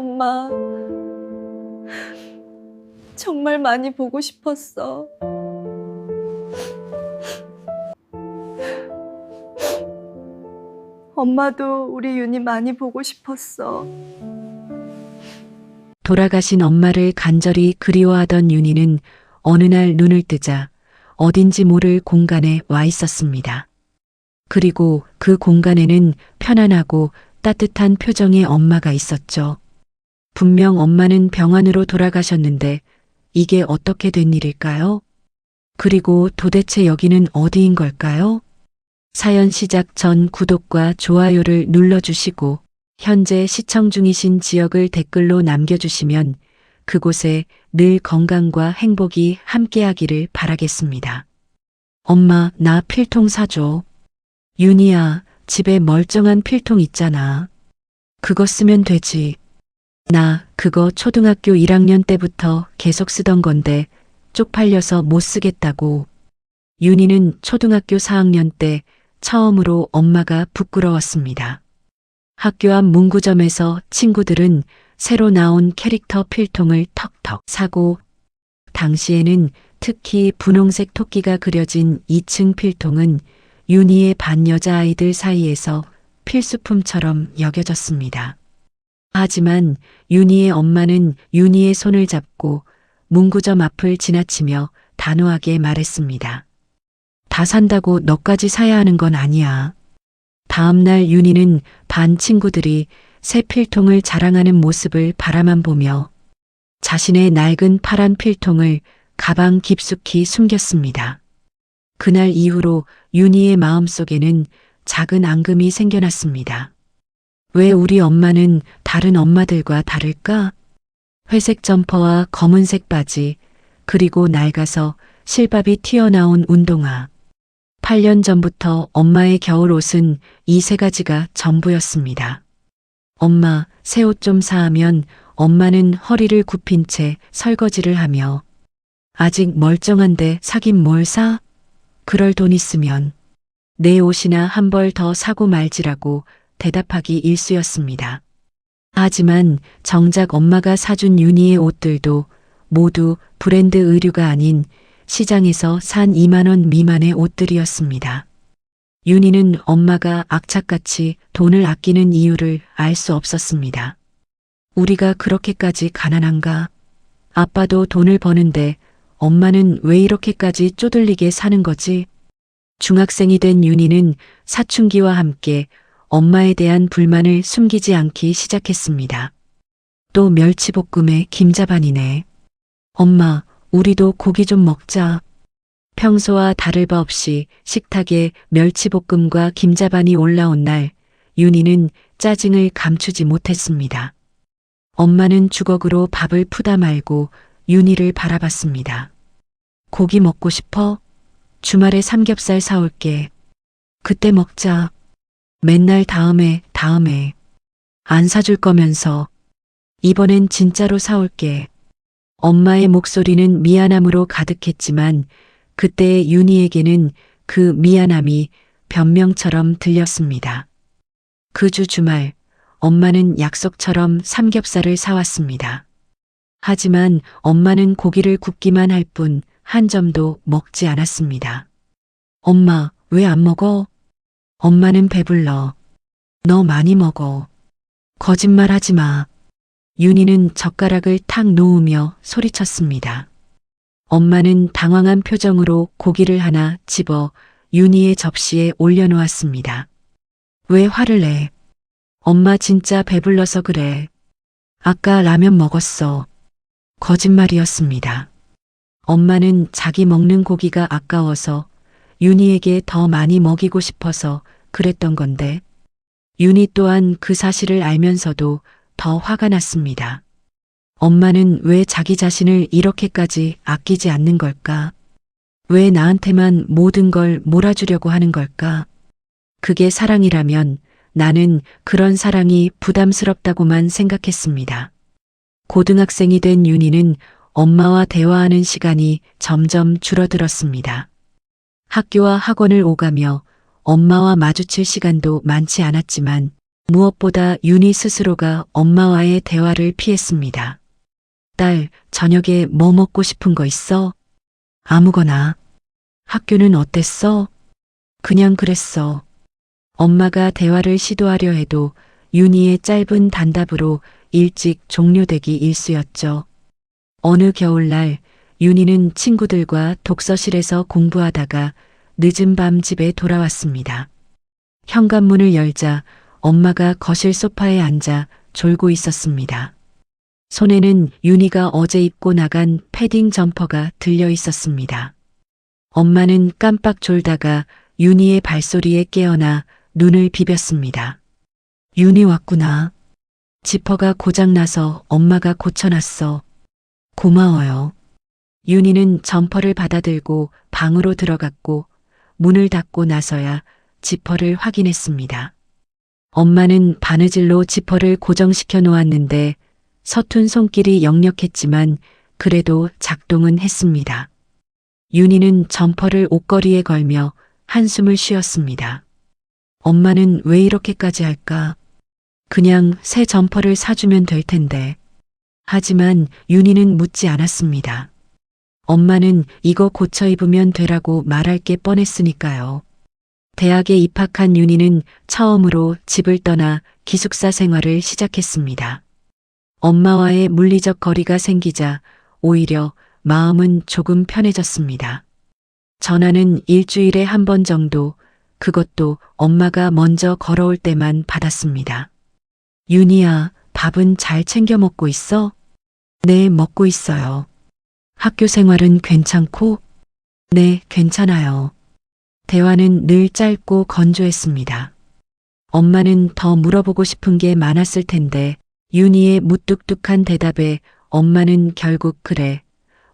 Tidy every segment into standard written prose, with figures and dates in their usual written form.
엄마, 정말 많이 보고 싶었어. 엄마도 우리 윤이 많이 보고 싶었어. 돌아가신 엄마를 간절히 그리워하던 윤희는 어느 날 눈을 뜨자 어딘지 모를 공간에 와 있었습니다. 그리고 그 공간에는 편안하고 따뜻한 표정의 엄마가 있었죠. 분명 엄마는 병원으로 돌아가셨는데 이게 어떻게 된 일일까요? 그리고 도대체 여기는 어디인 걸까요? 사연 시작 전 구독과 좋아요를 눌러주시고 현재 시청 중이신 지역을 댓글로 남겨주시면 그곳에 늘 건강과 행복이 함께하기를 바라겠습니다. 엄마, 나 필통 사줘. 윤희야, 집에 멀쩡한 필통 있잖아. 그거 쓰면 되지. 나 그거 초등학교 1학년 때부터 계속 쓰던 건데 쪽팔려서 못 쓰겠다고. 윤희는 초등학교 4학년 때 처음으로 엄마가 부끄러웠습니다. 학교 앞 문구점에서 친구들은 새로 나온 캐릭터 필통을 턱턱 사고 당시에는 특히 분홍색 토끼가 그려진 2층 필통은 윤희의 반 여자아이들 사이에서 필수품처럼 여겨졌습니다. 하지만 윤희의 엄마는 윤희의 손을 잡고 문구점 앞을 지나치며 단호하게 말했습니다. 다 산다고 너까지 사야 하는 건 아니야. 다음날 윤희는 반 친구들이 새 필통을 자랑하는 모습을 바라만 보며 자신의 낡은 파란 필통을 가방 깊숙이 숨겼습니다. 그날 이후로 윤희의 마음속에는 작은 앙금이 생겨났습니다. 왜 우리 엄마는 다른 엄마들과 다를까? 회색 점퍼와 검은색 바지, 그리고 낡아서 실밥이 튀어나온 운동화. 8년 전부터 엄마의 겨울 옷은 이 세 가지가 전부였습니다. 엄마, 새 옷 좀 사하면 엄마는 허리를 굽힌 채 설거지를 하며 아직 멀쩡한데 사긴 뭘 사? 그럴 돈 있으면 내 옷이나 한 벌 더 사고 말지라고 대답하기 일쑤였습니다. 하지만 정작 엄마가 사준 윤희의 옷들도 모두 브랜드 의류가 아닌 시장에서 산 2만 원 미만의 옷들이었습니다. 윤희는 엄마가 악착같이 돈을 아끼는 이유를 알 수 없었습니다. 우리가 그렇게까지 가난한가? 아빠도 돈을 버는데 엄마는 왜 이렇게까지 쪼들리게 사는 거지? 중학생이 된 윤희는 사춘기와 함께 엄마에 대한 불만을 숨기지 않기 시작했습니다. 또 멸치볶음에 김자반이네. 엄마, 우리도 고기 좀 먹자. 평소와 다를 바 없이 식탁에 멸치볶음과 김자반이 올라온 날, 윤희는 짜증을 감추지 못했습니다. 엄마는 주걱으로 밥을 푸다 말고 윤희를 바라봤습니다. 고기 먹고 싶어? 주말에 삼겹살 사올게. 그때 먹자. 맨날 다음에. 안 사줄 거면서. 이번엔 진짜로 사올게. 엄마의 목소리는 미안함으로 가득했지만 그때의 윤희에게는 그 미안함이 변명처럼 들렸습니다. 그 주 주말 엄마는 약속처럼 삼겹살을 사왔습니다. 하지만 엄마는 고기를 굽기만 할 뿐 한 점도 먹지 않았습니다. 엄마, 왜 안 먹어? 엄마는 배불러. 너 많이 먹어. 거짓말 하지 마. 윤희는 젓가락을 탁 놓으며 소리쳤습니다. 엄마는 당황한 표정으로 고기를 하나 집어 윤희의 접시에 올려놓았습니다. 왜 화를 내? 엄마 진짜 배불러서 그래. 아까 라면 먹었어. 거짓말이었습니다. 엄마는 자기 먹는 고기가 아까워서 윤희에게 더 많이 먹이고 싶어서 그랬던 건데 윤희 또한 그 사실을 알면서도 더 화가 났습니다. 엄마는 왜 자기 자신을 이렇게까지 아끼지 않는 걸까? 왜 나한테만 모든 걸 몰아주려고 하는 걸까? 그게 사랑이라면 나는 그런 사랑이 부담스럽다고만 생각했습니다. 고등학생이 된 윤희는 엄마와 대화하는 시간이 점점 줄어들었습니다. 학교와 학원을 오가며 엄마와 마주칠 시간도 많지 않았지만 무엇보다 윤희 스스로가 엄마와의 대화를 피했습니다. 딸, 저녁에 뭐 먹고 싶은 거 있어? 아무거나. 학교는 어땠어? 그냥 그랬어. 엄마가 대화를 시도하려 해도 윤희의 짧은 단답으로 일찍 종료되기 일쑤였죠. 어느 겨울날 윤희는 친구들과 독서실에서 공부하다가 늦은 밤 집에 돌아왔습니다. 현관문을 열자 엄마가 거실 소파에 앉아 졸고 있었습니다. 손에는 윤희가 어제 입고 나간 패딩 점퍼가 들려 있었습니다. 엄마는 깜빡 졸다가 윤희의 발소리에 깨어나 눈을 비볐습니다. 윤희 왔구나. 지퍼가 고장나서 엄마가 고쳐놨어. 고마워요. 윤희는 점퍼를 받아들고 방으로 들어갔고 문을 닫고 나서야 지퍼를 확인했습니다. 엄마는 바느질로 지퍼를 고정시켜 놓았는데 서툰 손길이 역력했지만 그래도 작동은 했습니다. 윤희는 점퍼를 옷걸이에 걸며 한숨을 쉬었습니다. 엄마는 왜 이렇게까지 할까? 그냥 새 점퍼를 사주면 될 텐데. 하지만 윤희는 묻지 않았습니다. 엄마는 이거 고쳐 입으면 되라고 말할 게 뻔했으니까요. 대학에 입학한 윤희는 처음으로 집을 떠나 기숙사 생활을 시작했습니다. 엄마와의 물리적 거리가 생기자 오히려 마음은 조금 편해졌습니다. 전화는 일주일에 한 번 정도, 그것도 엄마가 먼저 걸어올 때만 받았습니다. 윤희야, 밥은 잘 챙겨 먹고 있어? 네, 먹고 있어요. 학교 생활은 괜찮고? 네, 괜찮아요. 대화는 늘 짧고 건조했습니다. 엄마는 더 물어보고 싶은 게 많았을 텐데 윤희의 무뚝뚝한 대답에 엄마는 결국 그래,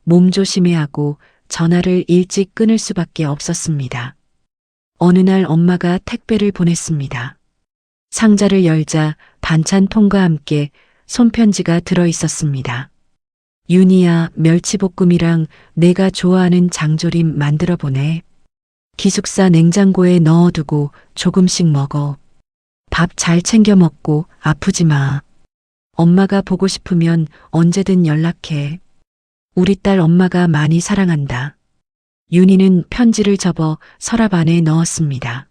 몸 조심해 하고 전화를 일찍 끊을 수밖에 없었습니다. 어느 날 엄마가 택배를 보냈습니다. 상자를 열자 반찬통과 함께 손편지가 들어 있었습니다. 윤희야, 멸치볶음이랑 내가 좋아하는 장조림 만들어 보내. 기숙사 냉장고에 넣어두고 조금씩 먹어. 밥 잘 챙겨 먹고 아프지 마. 엄마가 보고 싶으면 언제든 연락해. 우리 딸 엄마가 많이 사랑한다. 윤희는 편지를 접어 서랍 안에 넣었습니다.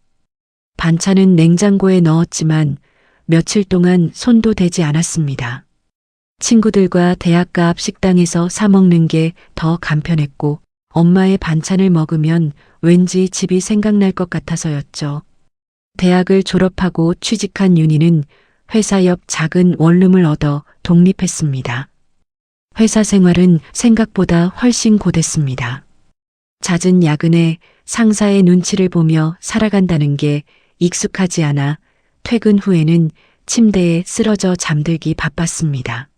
반찬은 냉장고에 넣었지만 며칠 동안 손도 대지 않았습니다. 친구들과 대학가 앞 식당에서 사 먹는 게 더 간편했고 엄마의 반찬을 먹으면 왠지 집이 생각날 것 같아서였죠. 대학을 졸업하고 취직한 윤희는 회사 옆 작은 원룸을 얻어 독립했습니다. 회사 생활은 생각보다 훨씬 고됐습니다. 잦은 야근에 상사의 눈치를 보며 살아간다는 게 익숙하지 않아 퇴근 후에는 침대에 쓰러져 잠들기 바빴습니다.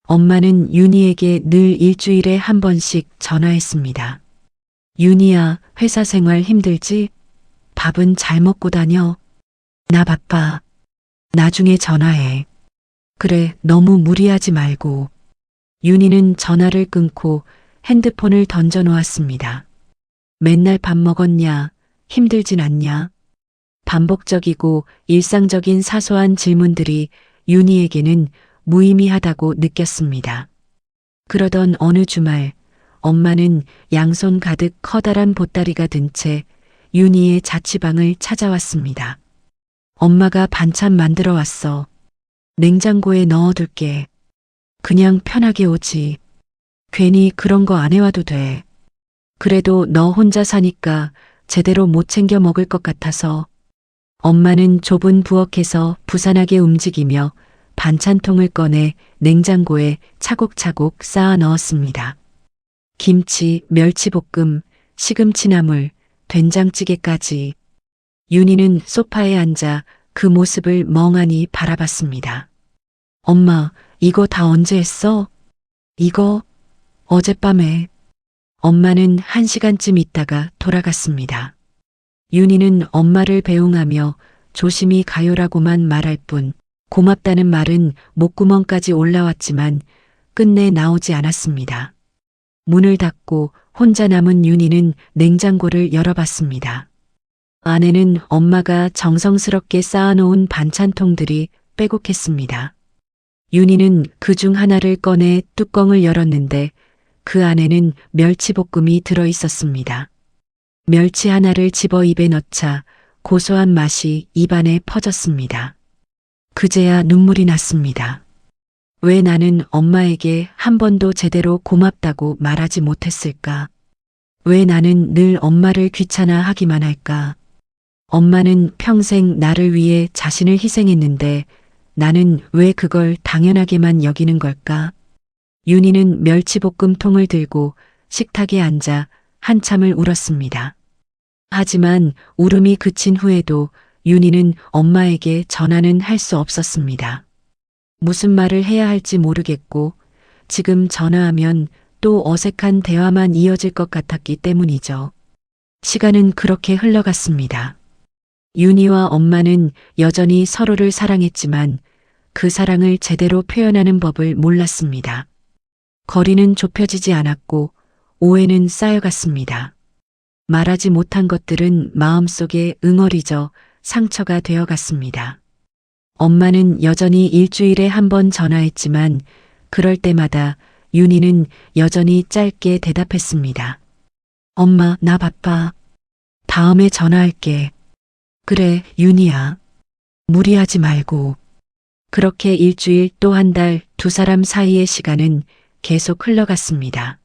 엄마는 윤희에게 늘 일주일에 한 번씩 전화했습니다. 윤희야, 회사 생활 힘들지? 밥은 잘 먹고 다녀? 나 바빠. 나중에 전화해. 그래, 너무 무리하지 말고. 윤희는 전화를 끊고 핸드폰을 던져 놓았습니다. 맨날 밥 먹었냐? 힘들진 않냐? 반복적이고 일상적인 사소한 질문들이 윤희에게는 무의미하다고 느꼈습니다. 그러던 어느 주말, 엄마는 양손 가득 커다란 보따리가 든 채 윤희의 자취방을 찾아왔습니다. 엄마가 반찬 만들어 왔어. 냉장고에 넣어둘게. 그냥 편하게 오지. 괜히 그런 거 안 해와도 돼. 그래도 너 혼자 사니까 제대로 못 챙겨 먹을 것 같아서. 엄마는 좁은 부엌에서 부산하게 움직이며 반찬통을 꺼내 냉장고에 차곡차곡 쌓아 넣었습니다. 김치, 멸치볶음, 시금치나물, 된장찌개까지. 윤희는 소파에 앉아 그 모습을 멍하니 바라봤습니다. 엄마, 이거 다 언제 했어? 이거 어젯밤에. 엄마는 1시간쯤 있다가 돌아갔습니다. 윤희는 엄마를 배웅하며 조심히 가요라고만 말할 뿐 고맙다는 말은 목구멍까지 올라왔지만 끝내 나오지 않았습니다. 문을 닫고 혼자 남은 윤희는 냉장고를 열어봤습니다. 안에는 엄마가 정성스럽게 쌓아놓은 반찬통들이 빼곡했습니다. 윤희는 그 중 하나를 꺼내 뚜껑을 열었는데 그 안에는 멸치볶음이 들어 있었습니다. 멸치 하나를 집어 입에 넣자 고소한 맛이 입안에 퍼졌습니다. 그제야 눈물이 났습니다. 왜 나는 엄마에게 한 번도 제대로 고맙다고 말하지 못했을까? 왜 나는 늘 엄마를 귀찮아하기만 할까? 엄마는 평생 나를 위해 자신을 희생했는데 나는 왜 그걸 당연하게만 여기는 걸까? 윤희는 멸치볶음통을 들고 식탁에 앉아 한참을 울었습니다. 하지만 울음이 그친 후에도 윤희는 엄마에게 전화는 할 수 없었습니다. 무슨 말을 해야 할지 모르겠고 지금 전화하면 또 어색한 대화만 이어질 것 같았기 때문이죠. 시간은 그렇게 흘러갔습니다. 윤희와 엄마는 여전히 서로를 사랑했지만 그 사랑을 제대로 표현하는 법을 몰랐습니다. 거리는 좁혀지지 않았고 오해는 쌓여갔습니다. 말하지 못한 것들은 마음속에 응어리져 상처가 되어갔습니다. 엄마는 여전히 일주일에 한 번 전화했지만 그럴 때마다 윤희는 여전히 짧게 대답했습니다. 엄마, 나 바빠. 다음에 전화할게. 그래, 윤희야. 무리하지 말고. 그렇게 일주일 또 한 달 두 사람 사이의 시간은 계속 흘러갔습니다.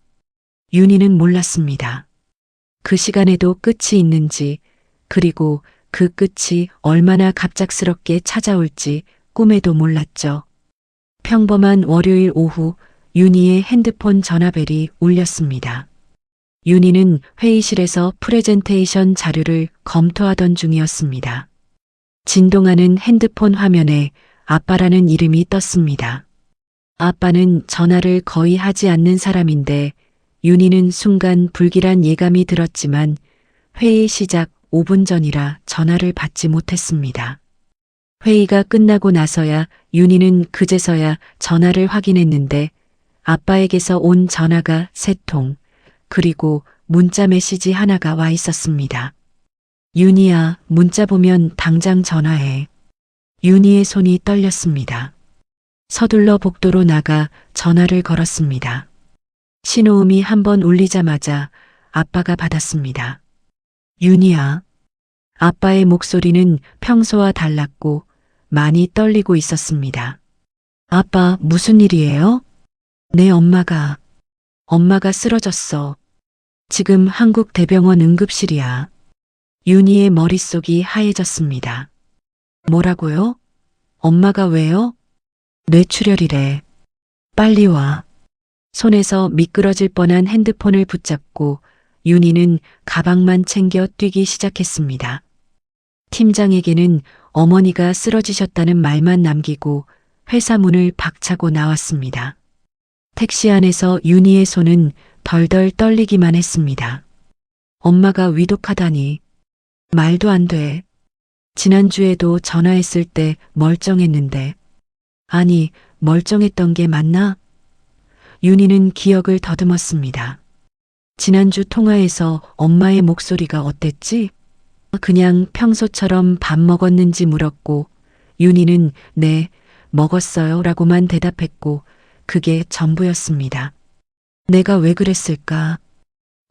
윤희는 몰랐습니다. 그 시간에도 끝이 있는지, 그리고 그 끝이 얼마나 갑작스럽게 찾아올지 꿈에도 몰랐죠. 평범한 월요일 오후 윤희의 핸드폰 전화벨이 울렸습니다. 윤희는 회의실에서 프레젠테이션 자료를 검토하던 중이었습니다. 진동하는 핸드폰 화면에 아빠라는 이름이 떴습니다. 아빠는 전화를 거의 하지 않는 사람인데 윤희는 순간 불길한 예감이 들었지만 회의 시작 5분 전이라 전화를 받지 못했습니다. 회의가 끝나고 나서야 윤희는 그제서야 전화를 확인했는데 아빠에게서 온 전화가 3통, 그리고 문자 메시지 하나가 와 있었습니다. 윤희야, 문자 보면 당장 전화해. 윤희의 손이 떨렸습니다. 서둘러 복도로 나가 전화를 걸었습니다. 신호음이 한번 울리자마자 아빠가 받았습니다. 윤희야. 아빠의 목소리는 평소와 달랐고 많이 떨리고 있었습니다. 아빠, 무슨 일이에요? 내 엄마가 쓰러졌어. 지금 한국대병원 응급실이야. 윤희의 머릿속이 하얘졌습니다. 뭐라고요? 엄마가 왜요? 뇌출혈이래. 빨리 와. 손에서 미끄러질 뻔한 핸드폰을 붙잡고 윤희는 가방만 챙겨 뛰기 시작했습니다. 팀장에게는 어머니가 쓰러지셨다는 말만 남기고 회사 문을 박차고 나왔습니다. 택시 안에서 윤희의 손은 덜덜 떨리기만 했습니다. 엄마가 위독하다니. 말도 안 돼. 지난주에도 전화했을 때 멀쩡했는데. 아니, 멀쩡했던 게 맞나? 윤희는 기억을 더듬었습니다. 지난주 통화에서 엄마의 목소리가 어땠지? 그냥 평소처럼 밥 먹었는지 물었고 윤희는 네, 먹었어요 라고만 대답했고 그게 전부였습니다. 내가 왜 그랬을까?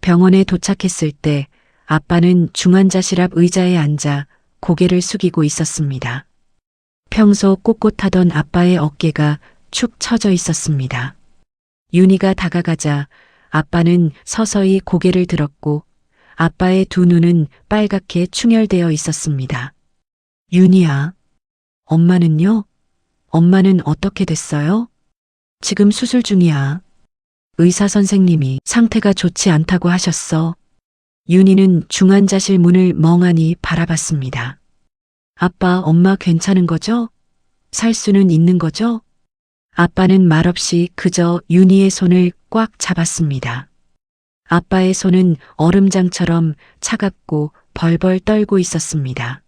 병원에 도착했을 때 아빠는 중환자실 앞 의자에 앉아 고개를 숙이고 있었습니다. 평소 꼿꼿하던 아빠의 어깨가 축 처져 있었습니다. 윤희가 다가가자 아빠는 서서히 고개를 들었고 아빠의 두 눈은 빨갛게 충혈되어 있었습니다. 윤희야, 엄마는요? 엄마는 어떻게 됐어요? 지금 수술 중이야. 의사 선생님이 상태가 좋지 않다고 하셨어. 윤희는 중환자실 문을 멍하니 바라봤습니다. 아빠, 엄마 괜찮은 거죠? 살 수는 있는 거죠? 아빠는 말없이 그저 윤희의 손을 꽉 잡았습니다. 아빠의 손은 얼음장처럼 차갑고 벌벌 떨고 있었습니다.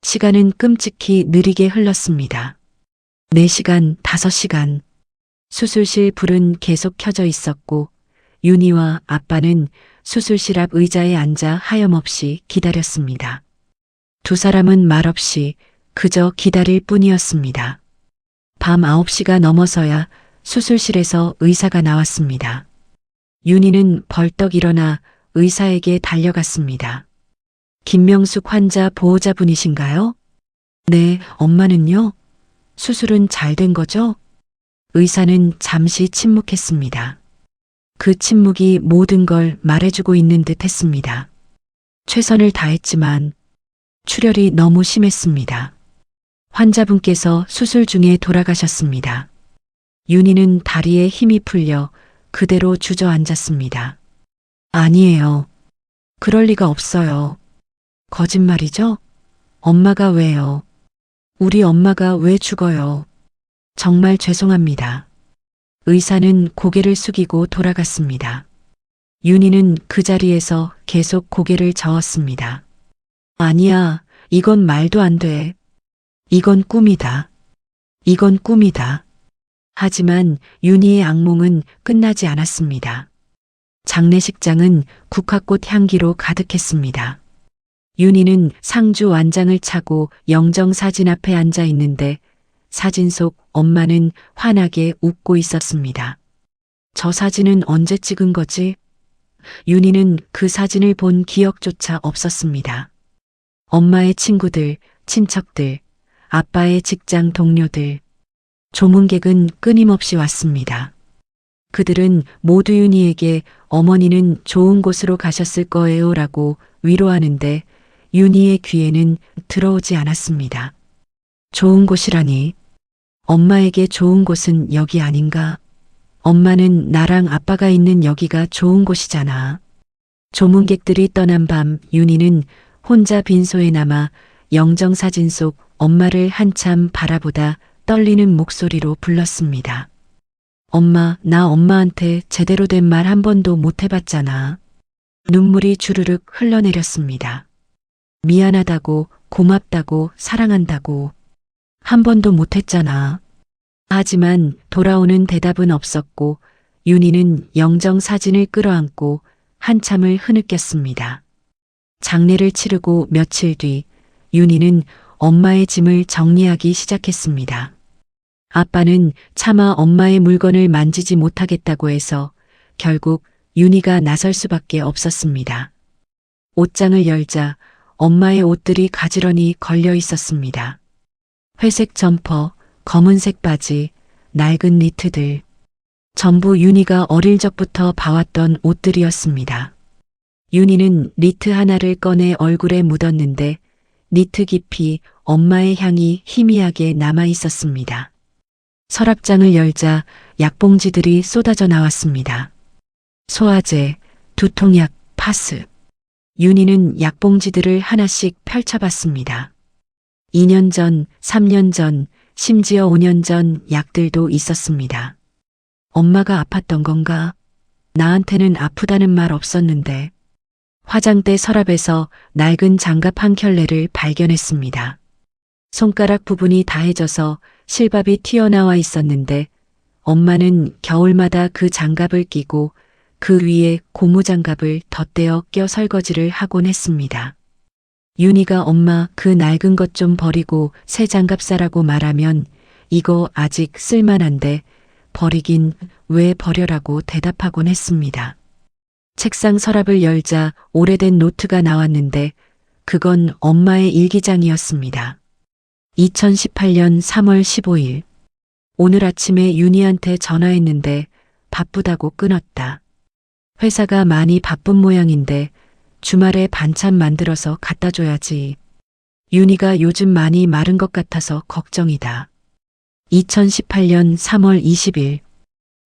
시간은 끔찍히 느리게 흘렀습니다. 4시간, 5시간. 수술실 불은 계속 켜져 있었고 윤희와 아빠는 수술실 앞 의자에 앉아 하염없이 기다렸습니다. 두 사람은 말없이 그저 기다릴 뿐이었습니다. 밤 9시가 넘어서야 수술실에서 의사가 나왔습니다. 윤희는 벌떡 일어나 의사에게 달려갔습니다. 김명숙 환자 보호자분이신가요? 네, 엄마는요? 수술은 잘 된 거죠? 의사는 잠시 침묵했습니다. 그 침묵이 모든 걸 말해주고 있는 듯 했습니다. 최선을 다했지만 출혈이 너무 심했습니다. 환자분께서 수술 중에 돌아가셨습니다. 윤희는 다리에 힘이 풀려 그대로 주저앉았습니다. 아니에요. 그럴 리가 없어요. 거짓말이죠? 엄마가 왜요? 우리 엄마가 왜 죽어요? 정말 죄송합니다. 의사는 고개를 숙이고 돌아갔습니다. 윤희는 그 자리에서 계속 고개를 저었습니다. 아니야, 이건 말도 안 돼. 이건 꿈이다. 이건 꿈이다. 하지만 윤희의 악몽은 끝나지 않았습니다. 장례식장은 국화꽃 향기로 가득했습니다. 윤희는 상주 완장을 차고 영정사진 앞에 앉아 있는데 사진 속 엄마는 환하게 웃고 있었습니다. 저 사진은 언제 찍은 거지? 윤희는 그 사진을 본 기억조차 없었습니다. 엄마의 친구들, 친척들, 아빠의 직장 동료들, 조문객은 끊임없이 왔습니다. 그들은 모두 윤희에게 어머니는 좋은 곳으로 가셨을 거예요 라고 위로하는데 윤희의 귀에는 들어오지 않았습니다. 좋은 곳이라니. 엄마에게 좋은 곳은 여기 아닌가? 엄마는 나랑 아빠가 있는 여기가 좋은 곳이잖아. 조문객들이 떠난 밤 윤희는 혼자 빈소에 남아 영정사진 속 엄마를 한참 바라보다 떨리는 목소리로 불렀습니다. 엄마, 나 엄마한테 제대로 된 말 한 번도 못 해봤잖아. 눈물이 주르륵 흘러내렸습니다. 미안하다고, 고맙다고, 사랑한다고 한 번도 못 했잖아. 하지만 돌아오는 대답은 없었고 윤희는 영정 사진을 끌어안고 한참을 흐느꼈습니다. 장례를 치르고 며칠 뒤 윤희는 엄마의 짐을 정리하기 시작했습니다. 아빠는 차마 엄마의 물건을 만지지 못하겠다고 해서 결국 윤희가 나설 수밖에 없었습니다. 옷장을 열자 엄마의 옷들이 가지런히 걸려 있었습니다. 회색 점퍼, 검은색 바지, 낡은 니트들. 전부 윤희가 어릴 적부터 봐왔던 옷들이었습니다. 윤희는 니트 하나를 꺼내 얼굴에 묻었는데 니트 깊이 엄마의 향이 희미하게 남아 있었습니다. 서랍장을 열자 약봉지들이 쏟아져 나왔습니다. 소화제, 두통약, 파스. 윤희는 약봉지들을 하나씩 펼쳐봤습니다. 2년 전, 3년 전, 심지어 5년 전 약들도 있었습니다. 엄마가 아팠던 건가? 나한테는 아프다는 말 없었는데. 화장대 서랍에서 낡은 장갑 한 켤레를 발견했습니다. 손가락 부분이 다해져서 실밥이 튀어나와 있었는데 엄마는 겨울마다 그 장갑을 끼고 그 위에 고무장갑을 덧대어 껴 설거지를 하곤 했습니다. 윤희가 엄마 그 낡은 것 좀 버리고 새 장갑 사라고 말하면 이거 아직 쓸만한데 버리긴 왜 버려라고 대답하곤 했습니다. 책상 서랍을 열자 오래된 노트가 나왔는데 그건 엄마의 일기장이었습니다. 2018년 3월 15일. 오늘 아침에 윤희한테 전화했는데 바쁘다고 끊었다. 회사가 많이 바쁜 모양인데 주말에 반찬 만들어서 갖다 줘야지. 윤희가 요즘 많이 마른 것 같아서 걱정이다. 2018년 3월 20일.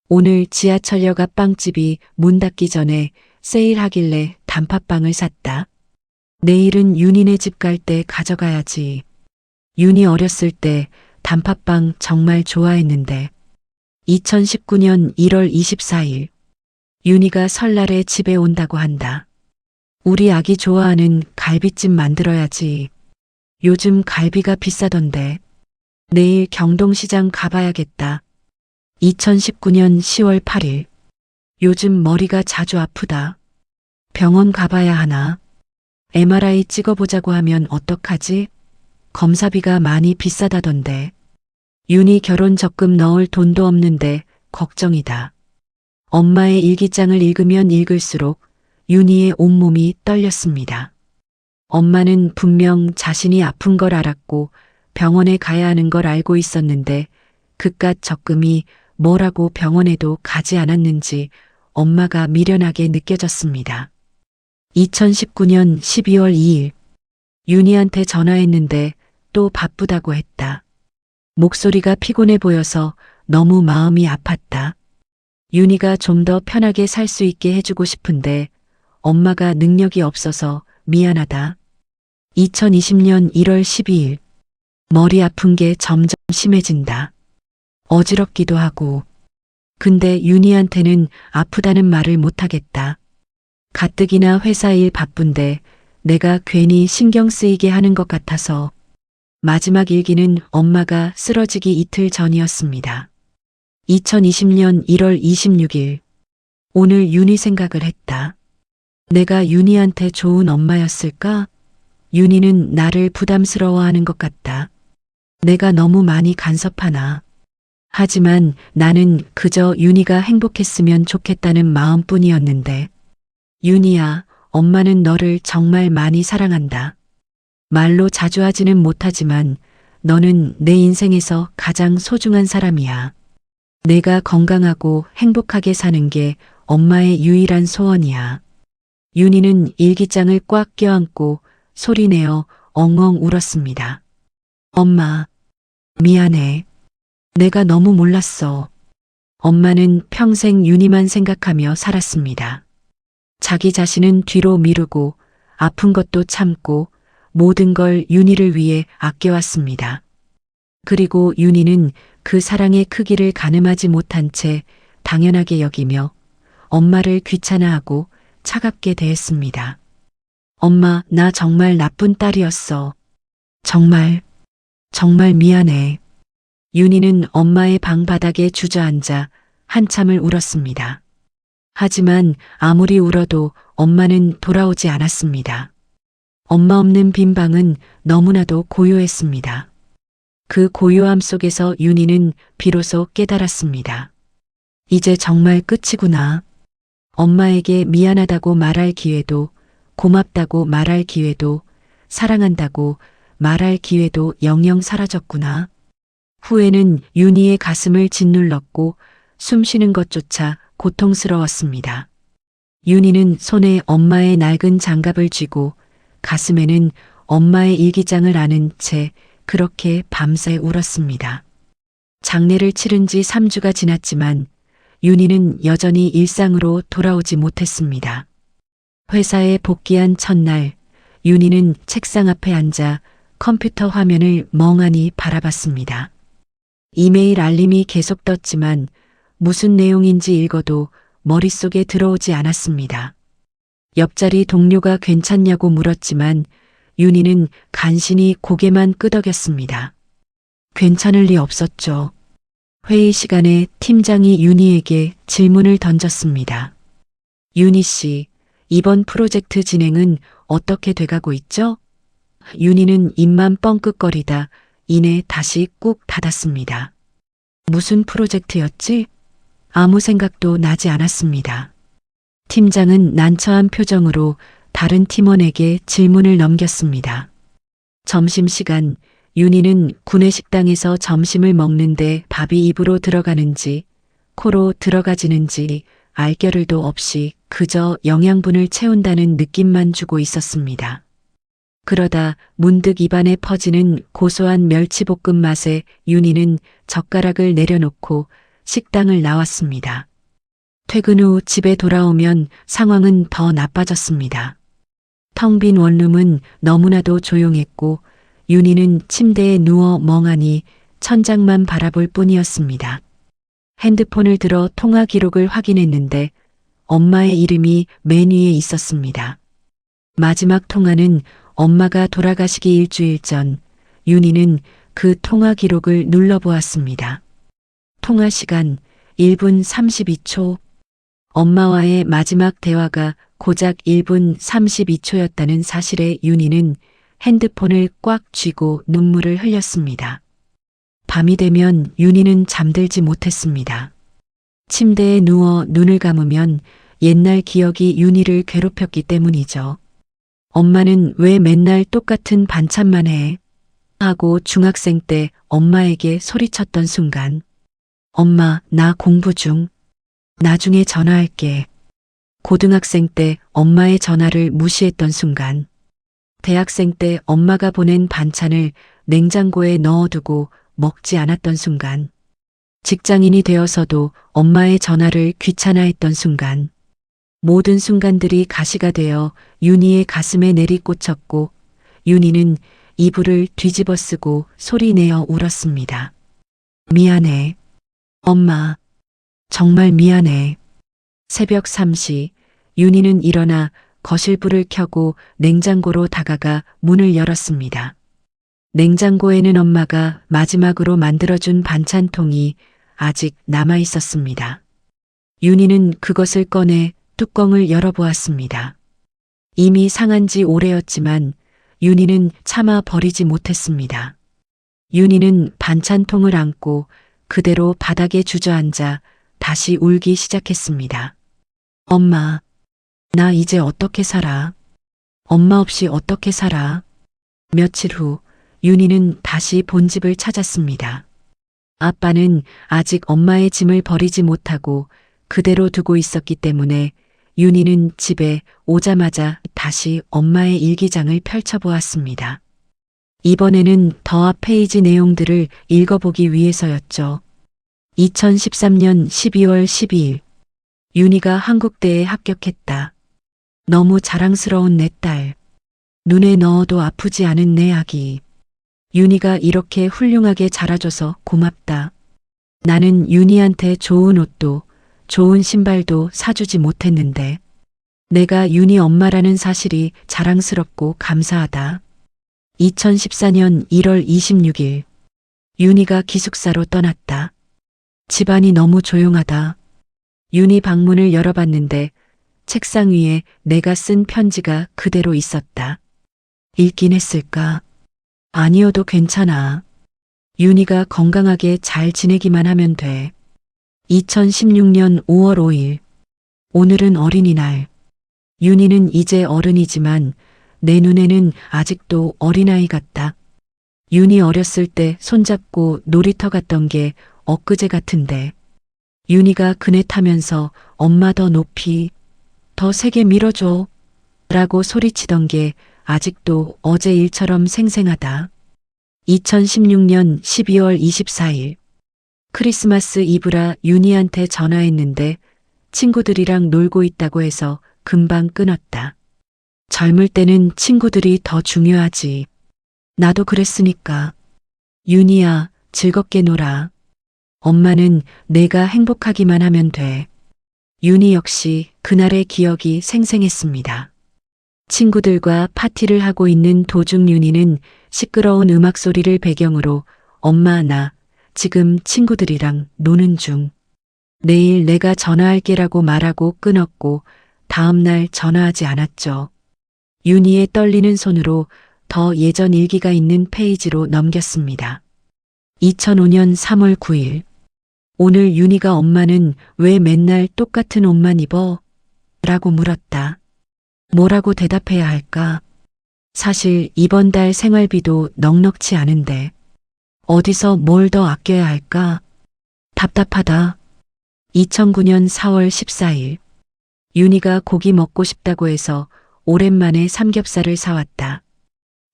오늘 지하철역 앞 빵집이 문 닫기 전에 세일하길래 단팥빵을 샀다. 내일은 윤희네 집 갈 때 가져가야지. 윤희 어렸을 때 단팥빵 정말 좋아했는데. 2019년 1월 24일. 윤희가 설날에 집에 온다고 한다. 우리 아기 좋아하는 갈비찜 만들어야지. 요즘 갈비가 비싸던데. 내일 경동시장 가봐야겠다. 2019년 10월 8일. 요즘 머리가 자주 아프다. 병원 가봐야 하나? MRI 찍어보자고 하면 어떡하지? 검사비가 많이 비싸다던데. 윤희 결혼 적금 넣을 돈도 없는데 걱정이다. 엄마의 일기장을 읽으면 읽을수록 윤희의 온몸이 떨렸습니다. 엄마는 분명 자신이 아픈 걸 알았고 병원에 가야 하는 걸 알고 있었는데 그깟 적금이 뭐라고 병원에도 가지 않았는지 엄마가 미련하게 느껴졌습니다. 2019년 12월 2일 윤희한테 전화했는데 또 바쁘다고 했다. 목소리가 피곤해 보여서 너무 마음이 아팠다. 윤희가 좀 더 편하게 살 수 있게 해주고 싶은데 엄마가 능력이 없어서 미안하다. 2020년 1월 12일 머리 아픈 게 점점 심해진다. 어지럽기도 하고. 근데 윤희한테는 아프다는 말을 못하겠다. 가뜩이나 회사 일 바쁜데 내가 괜히 신경 쓰이게 하는 것 같아서. 마지막 일기는 엄마가 쓰러지기 이틀 전이었습니다. 2020년 1월 26일. 오늘 윤희 생각을 했다. 내가 윤희한테 좋은 엄마였을까? 윤희는 나를 부담스러워하는 것 같다. 내가 너무 많이 간섭하나. 하지만 나는 그저 윤희가 행복했으면 좋겠다는 마음뿐이었는데. 윤희야, 엄마는 너를 정말 많이 사랑한다. 말로 자주 하지는 못하지만 너는 내 인생에서 가장 소중한 사람이야. 내가 건강하고 행복하게 사는 게 엄마의 유일한 소원이야. 윤희는 일기장을 꽉 껴안고 소리내어 엉엉 울었습니다. 엄마, 미안해. 내가 너무 몰랐어. 엄마는 평생 윤희만 생각하며 살았습니다. 자기 자신은 뒤로 미루고 아픈 것도 참고 모든 걸 윤희를 위해 아껴왔습니다. 그리고 윤희는 그 사랑의 크기를 가늠하지 못한 채 당연하게 여기며 엄마를 귀찮아하고 차갑게 대했습니다. 엄마, 나 정말 나쁜 딸이었어. 정말 미안해. 윤희는 엄마의 방 바닥에 주저앉아 한참을 울었습니다. 하지만 아무리 울어도 엄마는 돌아오지 않았습니다. 엄마 없는 빈 방은 너무나도 고요했습니다. 그 고요함 속에서 윤희는 비로소 깨달았습니다. 이제 정말 끝이구나. 엄마에게 미안하다고 말할 기회도, 고맙다고 말할 기회도, 사랑한다고 말할 기회도 영영 사라졌구나. 후회는 윤희의 가슴을 짓눌렀고 숨 쉬는 것조차 고통스러웠습니다. 윤희는 손에 엄마의 낡은 장갑을 쥐고 가슴에는 엄마의 일기장을 안은 채 그렇게 밤새 울었습니다. 장례를 치른 지 3주가 지났지만 윤희는 여전히 일상으로 돌아오지 못했습니다. 회사에 복귀한 첫날, 윤희는 책상 앞에 앉아 컴퓨터 화면을 멍하니 바라봤습니다. 이메일 알림이 계속 떴지만 무슨 내용인지 읽어도 머릿속에 들어오지 않았습니다. 옆자리 동료가 괜찮냐고 물었지만 윤희는 간신히 고개만 끄덕였습니다. 괜찮을 리 없었죠. 회의 시간에 팀장이 윤희에게 질문을 던졌습니다. 윤희 씨, 이번 프로젝트 진행은 어떻게 돼가고 있죠? 윤희는 입만 뻥끗거리다 이내 다시 꾹 닫았습니다. 무슨 프로젝트였지? 아무 생각도 나지 않았습니다. 팀장은 난처한 표정으로 다른 팀원에게 질문을 넘겼습니다. 점심시간, 윤희는 구내식당에서 점심을 먹는데 밥이 입으로 들어가는지 코로 들어가지는지 알겨를도 없이 그저 영양분을 채운다는 느낌만 주고 있었습니다. 그러다 문득 입안에 퍼지는 고소한 멸치볶음 맛에 윤희는 젓가락을 내려놓고 식당을 나왔습니다. 퇴근 후 집에 돌아오면 상황은 더 나빠졌습니다. 텅 빈 원룸은 너무나도 조용했고 윤희는 침대에 누워 멍하니 천장만 바라볼 뿐이었습니다. 핸드폰을 들어 통화 기록을 확인했는데 엄마의 이름이 맨 위에 있었습니다. 마지막 통화는 엄마가 돌아가시기 일주일 전, 윤희는 그 통화 기록을 눌러보았습니다. 통화 시간 1분 32초. 엄마와의 마지막 대화가 고작 1분 32초였다는 사실에 윤희는 핸드폰을 꽉 쥐고 눈물을 흘렸습니다. 밤이 되면 윤희는 잠들지 못했습니다. 침대에 누워 눈을 감으면 옛날 기억이 윤희를 괴롭혔기 때문이죠. 엄마는 왜 맨날 똑같은 반찬만 해? 하고 중학생 때 엄마에게 소리쳤던 순간, 엄마, 나 공부 중. 나중에 전화할게. 고등학생 때 엄마의 전화를 무시했던 순간, 대학생 때 엄마가 보낸 반찬을 냉장고에 넣어두고 먹지 않았던 순간, 직장인이 되어서도 엄마의 전화를 귀찮아했던 순간, 모든 순간들이 가시가 되어 윤희의 가슴에 내리꽂혔고 윤희는 이불을 뒤집어 쓰고 소리내어 울었습니다. 미안해. 엄마. 정말 미안해. 새벽 3시 윤희는 일어나 거실 불을 켜고 냉장고로 다가가 문을 열었습니다. 냉장고에는 엄마가 마지막으로 만들어준 반찬통이 아직 남아 있었습니다. 윤희는 그것을 꺼내 뚜껑을 열어보았습니다. 이미 상한 지 오래였지만 윤희는 차마 버리지 못했습니다. 윤희는 반찬통을 안고 그대로 바닥에 주저앉아 다시 울기 시작했습니다. 엄마, 나 이제 어떻게 살아? 엄마 없이 어떻게 살아? 며칠 후 윤희는 다시 본집을 찾았습니다. 아빠는 아직 엄마의 짐을 버리지 못하고 그대로 두고 있었기 때문에 윤희는 집에 오자마자 다시 엄마의 일기장을 펼쳐보았습니다. 이번에는 더 앞 페이지 내용들을 읽어보기 위해서였죠. 2013년 12월 12일 윤희가 한국대에 합격했다. 너무 자랑스러운 내 딸. 눈에 넣어도 아프지 않은 내 아기. 윤희가 이렇게 훌륭하게 자라줘서 고맙다. 나는 윤희한테 좋은 옷도 좋은 신발도 사주지 못했는데 내가 윤희 엄마라는 사실이 자랑스럽고 감사하다. 2014년 1월 26일 윤희가 기숙사로 떠났다. 집안이 너무 조용하다. 윤희 방문을 열어봤는데 책상 위에 내가 쓴 편지가 그대로 있었다. 읽긴 했을까? 아니어도 괜찮아. 윤희가 건강하게 잘 지내기만 하면 돼. 2016년 5월 5일. 오늘은 어린이날. 윤희는 이제 어른이지만 내 눈에는 아직도 어린아이 같다. 윤희 어렸을 때 손잡고 놀이터 갔던 게 엊그제 같은데 윤희가 그네 타면서 엄마 더 높이, 더 세게 밀어줘 라고 소리치던 게 아직도 어제 일처럼 생생하다. 2016년 12월 24일. 크리스마스 이브라 윤희한테 전화했는데 친구들이랑 놀고 있다고 해서 금방 끊었다. 젊을 때는 친구들이 더 중요하지. 나도 그랬으니까. 윤희야, 즐겁게 놀아. 엄마는 내가 행복하기만 하면 돼. 윤희 역시 그날의 기억이 생생했습니다. 친구들과 파티를 하고 있는 도중 윤희는 시끄러운 음악 소리를 배경으로 엄마 나 지금 친구들이랑 노는 중. 내일 내가 전화할게라고 말하고 끊었고 다음날 전화하지 않았죠. 윤희의 떨리는 손으로 더 예전 일기가 있는 페이지로 넘겼습니다. 2005년 3월 9일. 오늘 윤희가 엄마는 왜 맨날 똑같은 옷만 입어? 라고 물었다. 뭐라고 대답해야 할까? 사실 이번 달 생활비도 넉넉치 않은데 어디서 뭘 더 아껴야 할까? 답답하다. 2009년 4월 14일. 윤희가 고기 먹고 싶다고 해서 오랜만에 삼겹살을 사왔다.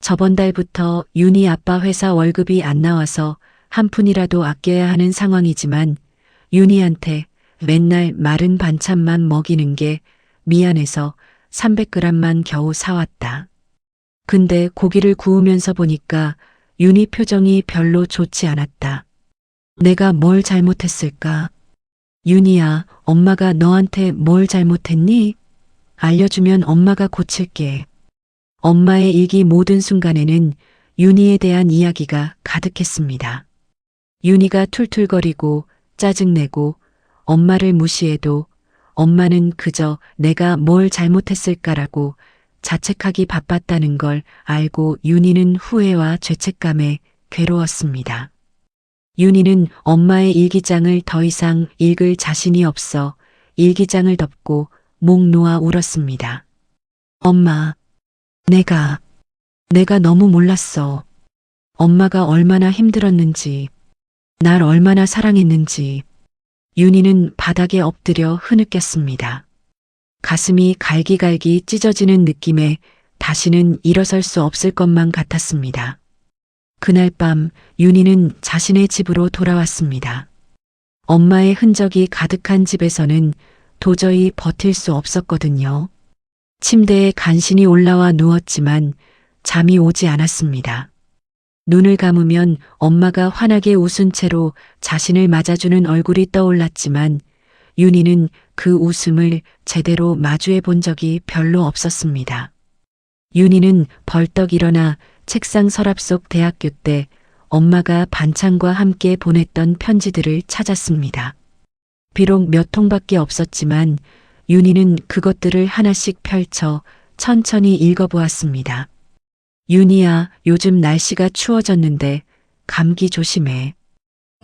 저번 달부터 윤희 아빠 회사 월급이 안 나와서 한 푼이라도 아껴야 하는 상황이지만 윤희한테 맨날 마른 반찬만 먹이는 게 미안해서 300g만 겨우 사왔다. 근데 고기를 구우면서 보니까 윤희 표정이 별로 좋지 않았다. 내가 뭘 잘못했을까? 윤희야, 엄마가 너한테 뭘 잘못했니? 알려주면 엄마가 고칠게. 엄마의 일기 모든 순간에는 윤희에 대한 이야기가 가득했습니다. 윤희가 툴툴거리고 짜증내고 엄마를 무시해도 엄마는 그저 내가 뭘 잘못했을까라고 자책하기 바빴다는 걸 알고 윤희는 후회와 죄책감에 괴로웠습니다. 윤희는 엄마의 일기장을 더 이상 읽을 자신이 없어 일기장을 덮고 목 놓아 울었습니다. 엄마, 내가 너무 몰랐어. 엄마가 얼마나 힘들었는지, 날 얼마나 사랑했는지. 윤희는 바닥에 엎드려 흐느꼈습니다. 가슴이 갈기갈기 찢어지는 느낌에 다시는 일어설 수 없을 것만 같았습니다. 그날 밤 윤희는 자신의 집으로 돌아왔습니다. 엄마의 흔적이 가득한 집에서는 도저히 버틸 수 없었거든요. 침대에 간신히 올라와 누웠지만 잠이 오지 않았습니다. 눈을 감으면 엄마가 환하게 웃은 채로 자신을 맞아주는 얼굴이 떠올랐지만 윤희는 그 웃음을 제대로 마주해 본 적이 별로 없었습니다. 윤희는 벌떡 일어나 책상 서랍 속 대학교 때 엄마가 반찬과 함께 보냈던 편지들을 찾았습니다. 비록 몇 통밖에 없었지만 윤희는 그것들을 하나씩 펼쳐 천천히 읽어보았습니다. 윤희야, 요즘 날씨가 추워졌는데 감기 조심해.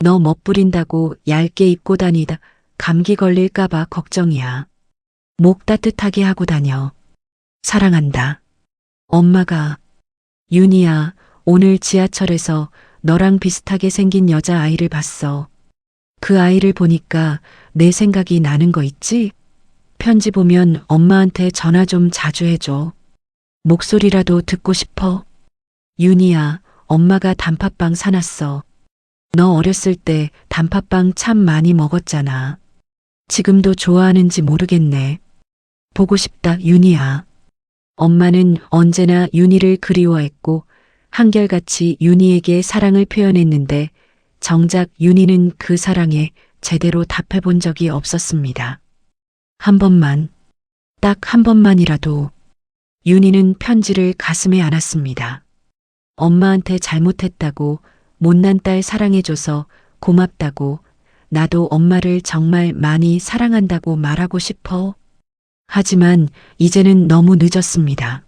너 멋부린다고 얇게 입고 다니다 감기 걸릴까봐 걱정이야. 목 따뜻하게 하고 다녀. 사랑한다. 엄마가. 윤희야, 오늘 지하철에서 너랑 비슷하게 생긴 여자아이를 봤어. 그 아이를 보니까 내 생각이 나는 거 있지? 편지 보면 엄마한테 전화 좀 자주 해줘. 목소리라도 듣고 싶어. 윤희야, 엄마가 단팥빵 사놨어. 너 어렸을 때 단팥빵 참 많이 먹었잖아. 지금도 좋아하는지 모르겠네. 보고 싶다, 윤희야. 엄마는 언제나 윤희를 그리워했고 한결같이 윤희에게 사랑을 표현했는데 정작 윤희는 그 사랑에 제대로 답해본 적이 없었습니다. 한 번만, 딱 한 번만이라도. 윤희는 편지를 가슴에 안았습니다. 엄마한테 잘못했다고, 못난 딸 사랑해줘서 고맙다고, 나도 엄마를 정말 많이 사랑한다고 말하고 싶어. 하지만 이제는 너무 늦었습니다.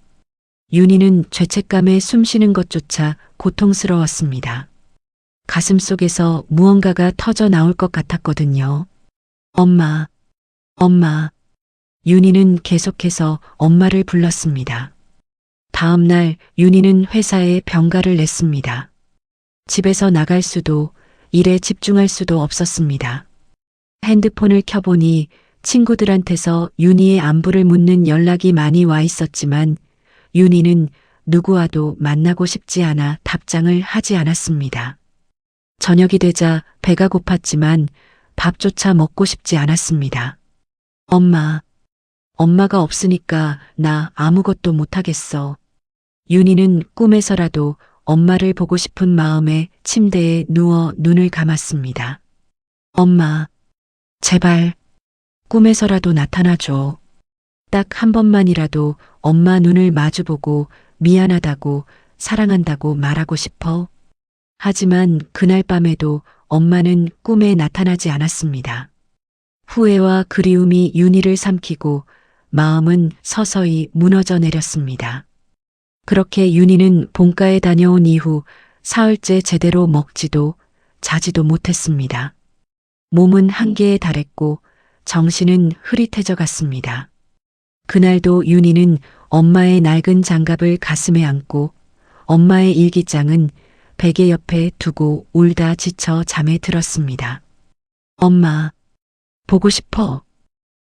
윤희는 죄책감에 숨쉬는 것조차 고통스러웠습니다. 가슴 속에서 무언가가 터져 나올 것 같았거든요. 엄마, 엄마. 윤희는 계속해서 엄마를 불렀습니다. 다음 날 윤희는 회사에 병가를 냈습니다. 집에서 나갈 수도, 일에 집중할 수도 없었습니다. 핸드폰을 켜보니 친구들한테서 윤희의 안부를 묻는 연락이 많이 와 있었지만 윤희는 누구와도 만나고 싶지 않아 답장을 하지 않았습니다. 저녁이 되자 배가 고팠지만 밥조차 먹고 싶지 않았습니다. 엄마가 없으니까 나 아무것도 못하겠어. 윤희는 꿈에서라도 엄마를 보고 싶은 마음에 침대에 누워 눈을 감았습니다. 엄마, 제발 꿈에서라도 나타나줘. 딱 한 번만이라도 엄마 눈을 마주보고 미안하다고 사랑한다고 말하고 싶어. 하지만 그날 밤에도 엄마는 꿈에 나타나지 않았습니다. 후회와 그리움이 윤희를 삼키고 마음은 서서히 무너져 내렸습니다. 그렇게 윤희는 본가에 다녀온 이후 사흘째 제대로 먹지도 자지도 못했습니다. 몸은 한계에 달했고 정신은 흐릿해져 갔습니다. 그날도 윤희는 엄마의 낡은 장갑을 가슴에 안고 엄마의 일기장은 베개 옆에 두고 울다 지쳐 잠에 들었습니다. 엄마, 보고 싶어.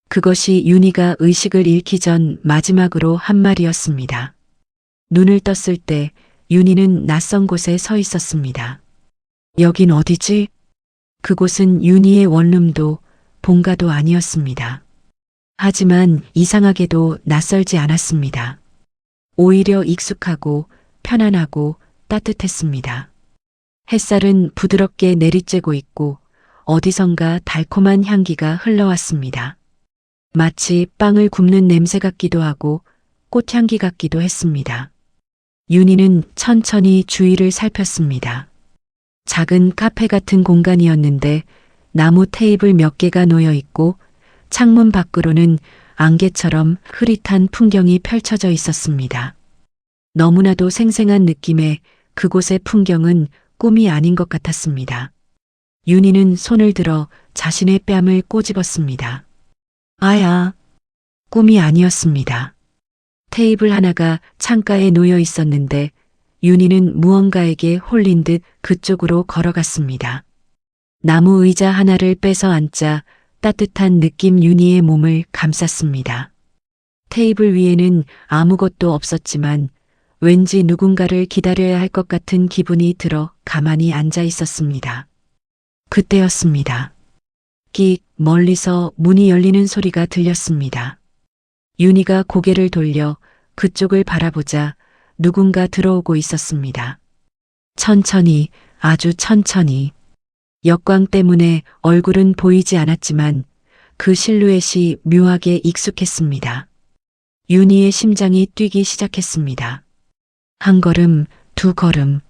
그것이 윤희가 의식을 잃기 전 마지막으로 한 말이었습니다. 눈을 떴을 때 윤희는 낯선 곳에 서 있었습니다. 여긴 어디지? 그곳은 윤희의 원룸도 본가도 아니었습니다. 하지만 이상하게도 낯설지 않았습니다. 오히려 익숙하고 편안하고 따뜻했습니다. 햇살은 부드럽게 내리쬐고 있고 어디선가 달콤한 향기가 흘러왔습니다. 마치 빵을 굽는 냄새 같기도 하고 꽃향기 같기도 했습니다. 윤희는 천천히 주위를 살폈습니다. 작은 카페 같은 공간이었는데 나무 테이블 몇 개가 놓여 있고 창문 밖으로는 안개처럼 흐릿한 풍경이 펼쳐져 있었습니다. 너무나도 생생한 느낌의 그곳의 풍경은 꿈이 아닌 것 같았습니다. 윤희는 손을 들어 자신의 뺨을 꼬집었습니다. 아야, 꿈이 아니었습니다. 테이블 하나가 창가에 놓여 있었는데 윤희는 무언가에게 홀린 듯 그쪽으로 걸어갔습니다. 나무 의자 하나를 빼서 앉자 따뜻한 느낌 윤희의 몸을 감쌌습니다. 테이블 위에는 아무것도 없었지만 왠지 누군가를 기다려야 할 것 같은 기분이 들어 가만히 앉아 있었습니다. 그때였습니다. 끽 멀리서 문이 열리는 소리가 들렸습니다. 윤희가 고개를 돌려 그쪽을 바라보자 누군가 들어오고 있었습니다. 천천히, 아주 천천히. 역광 때문에 얼굴은 보이지 않았지만 그 실루엣이 묘하게 익숙했습니다. 윤희의 심장이 뛰기 시작했습니다. 한 걸음, 두 걸음.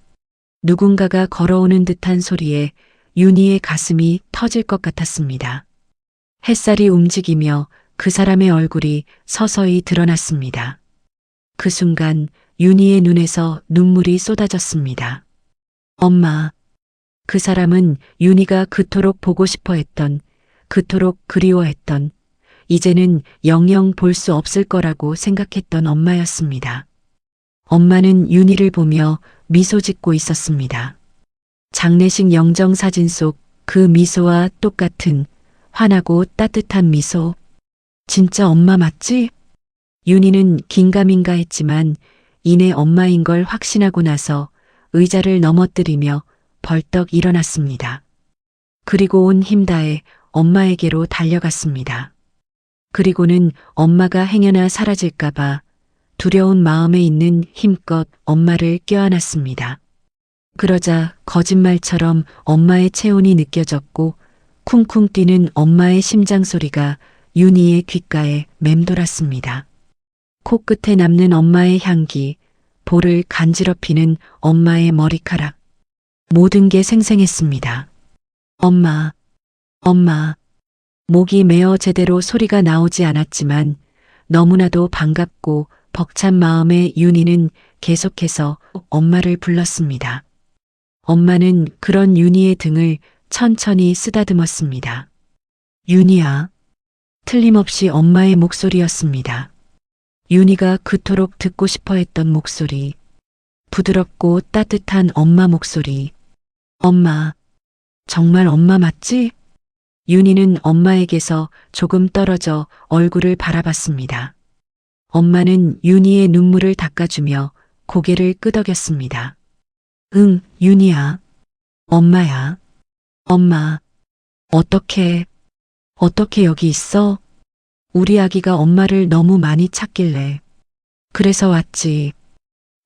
누군가가 걸어오는 듯한 소리에 윤희의 가슴이 터질 것 같았습니다. 햇살이 움직이며 그 사람의 얼굴이 서서히 드러났습니다. 그 순간 윤희의 눈에서 눈물이 쏟아졌습니다. 엄마. 그 사람은 윤희가 그토록 보고 싶어 했던, 그토록 그리워했던, 이제는 영영 볼 수 없을 거라고 생각했던 엄마였습니다. 엄마는 윤희를 보며 미소 짓고 있었습니다. 장례식 영정사진 속 그 미소와 똑같은 환하고 따뜻한 미소. 진짜 엄마 맞지? 윤희는 긴가민가 했지만 이내 엄마인 걸 확신하고 나서 의자를 넘어뜨리며 벌떡 일어났습니다. 그리고 온 힘 다해 엄마에게로 달려갔습니다. 그리고는 엄마가 행여나 사라질까봐 두려운 마음에 있는 힘껏 엄마를 껴안았습니다. 그러자 거짓말처럼 엄마의 체온이 느껴졌고 쿵쿵 뛰는 엄마의 심장 소리가 윤희의 귓가에 맴돌았습니다. 코끝에 남는 엄마의 향기, 볼을 간지럽히는 엄마의 머리카락. 모든 게 생생했습니다. 엄마, 엄마. 목이 메어 제대로 소리가 나오지 않았지만 너무나도 반갑고 벅찬 마음에 윤희는 계속해서 엄마를 불렀습니다. 엄마는 그런 윤희의 등을 천천히 쓰다듬었습니다. 윤희야. 틀림없이 엄마의 목소리였습니다. 윤희가 그토록 듣고 싶어 했던 목소리. 부드럽고 따뜻한 엄마 목소리. 엄마. 정말 엄마 맞지? 윤희는 엄마에게서 조금 떨어져 얼굴을 바라봤습니다. 엄마는 윤희의 눈물을 닦아주며 고개를 끄덕였습니다. 응, 윤희야. 엄마야. 엄마. 어떻게 여기 있어? 우리 아기가 엄마를 너무 많이 찾길래. 그래서 왔지.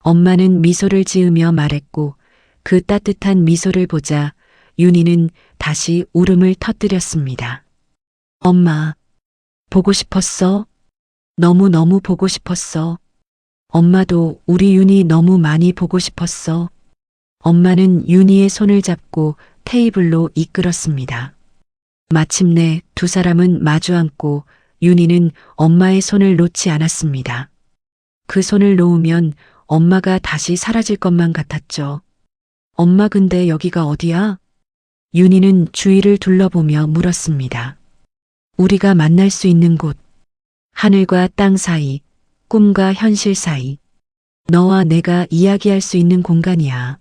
엄마는 미소를 지으며 말했고 그 따뜻한 미소를 보자 윤희는 다시 울음을 터뜨렸습니다. 엄마, 보고 싶었어? 너무너무 보고 싶었어. 엄마도 우리 윤희 너무 많이 보고 싶었어. 엄마는 윤희의 손을 잡고 테이블로 이끌었습니다. 마침내 두 사람은 마주 앉고 윤희는 엄마의 손을 놓지 않았습니다. 그 손을 놓으면 엄마가 다시 사라질 것만 같았죠. 엄마 근데 여기가 어디야? 윤희는 주위를 둘러보며 물었습니다. 우리가 만날 수 있는 곳. 하늘과 땅 사이, 꿈과 현실 사이. 너와 내가 이야기할 수 있는 공간이야.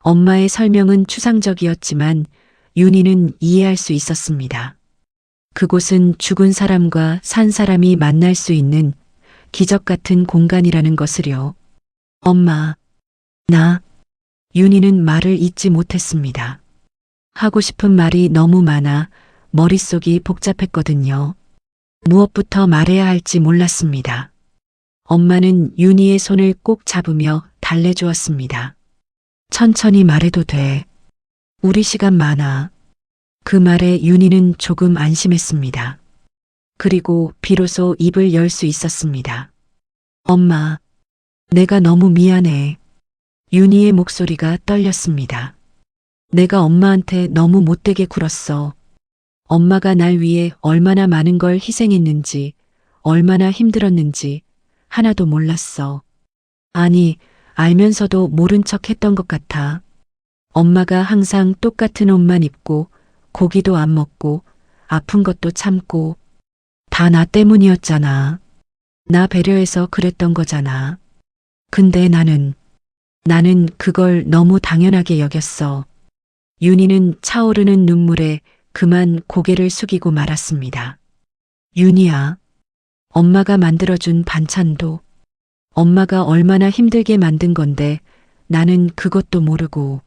엄마의 설명은 추상적이었지만 윤희는 이해할 수 있었습니다. 그곳은 죽은 사람과 산 사람이 만날 수 있는 기적 같은 공간이라는 것을요. 엄마, 나. 윤희는 말을 잇지 못했습니다. 하고 싶은 말이 너무 많아 머릿속이 복잡했거든요. 무엇부터 말해야 할지 몰랐습니다. 엄마는 윤희의 손을 꼭 잡으며 달래주었습니다. 천천히 말해도 돼. 우리 시간 많아. 그 말에 윤희는 조금 안심했습니다. 그리고 비로소 입을 열 수 있었습니다. 엄마, 내가 너무 미안해. 윤희의 목소리가 떨렸습니다. 내가 엄마한테 너무 못되게 굴었어. 엄마가 날 위해 얼마나 많은 걸 희생했는지, 얼마나 힘들었는지 하나도 몰랐어. 아니, 알면서도 모른 척 했던 것 같아. 엄마가 항상 똑같은 옷만 입고, 고기도 안 먹고, 아픈 것도 참고, 다 나 때문이었잖아. 나 배려해서 그랬던 거잖아. 근데 나는 그걸 너무 당연하게 여겼어. 윤희는 차오르는 눈물에 그만 고개를 숙이고 말았습니다. 윤희야, 엄마가 만들어준 반찬도 엄마가 얼마나 힘들게 만든 건데 나는 그것도 모르고.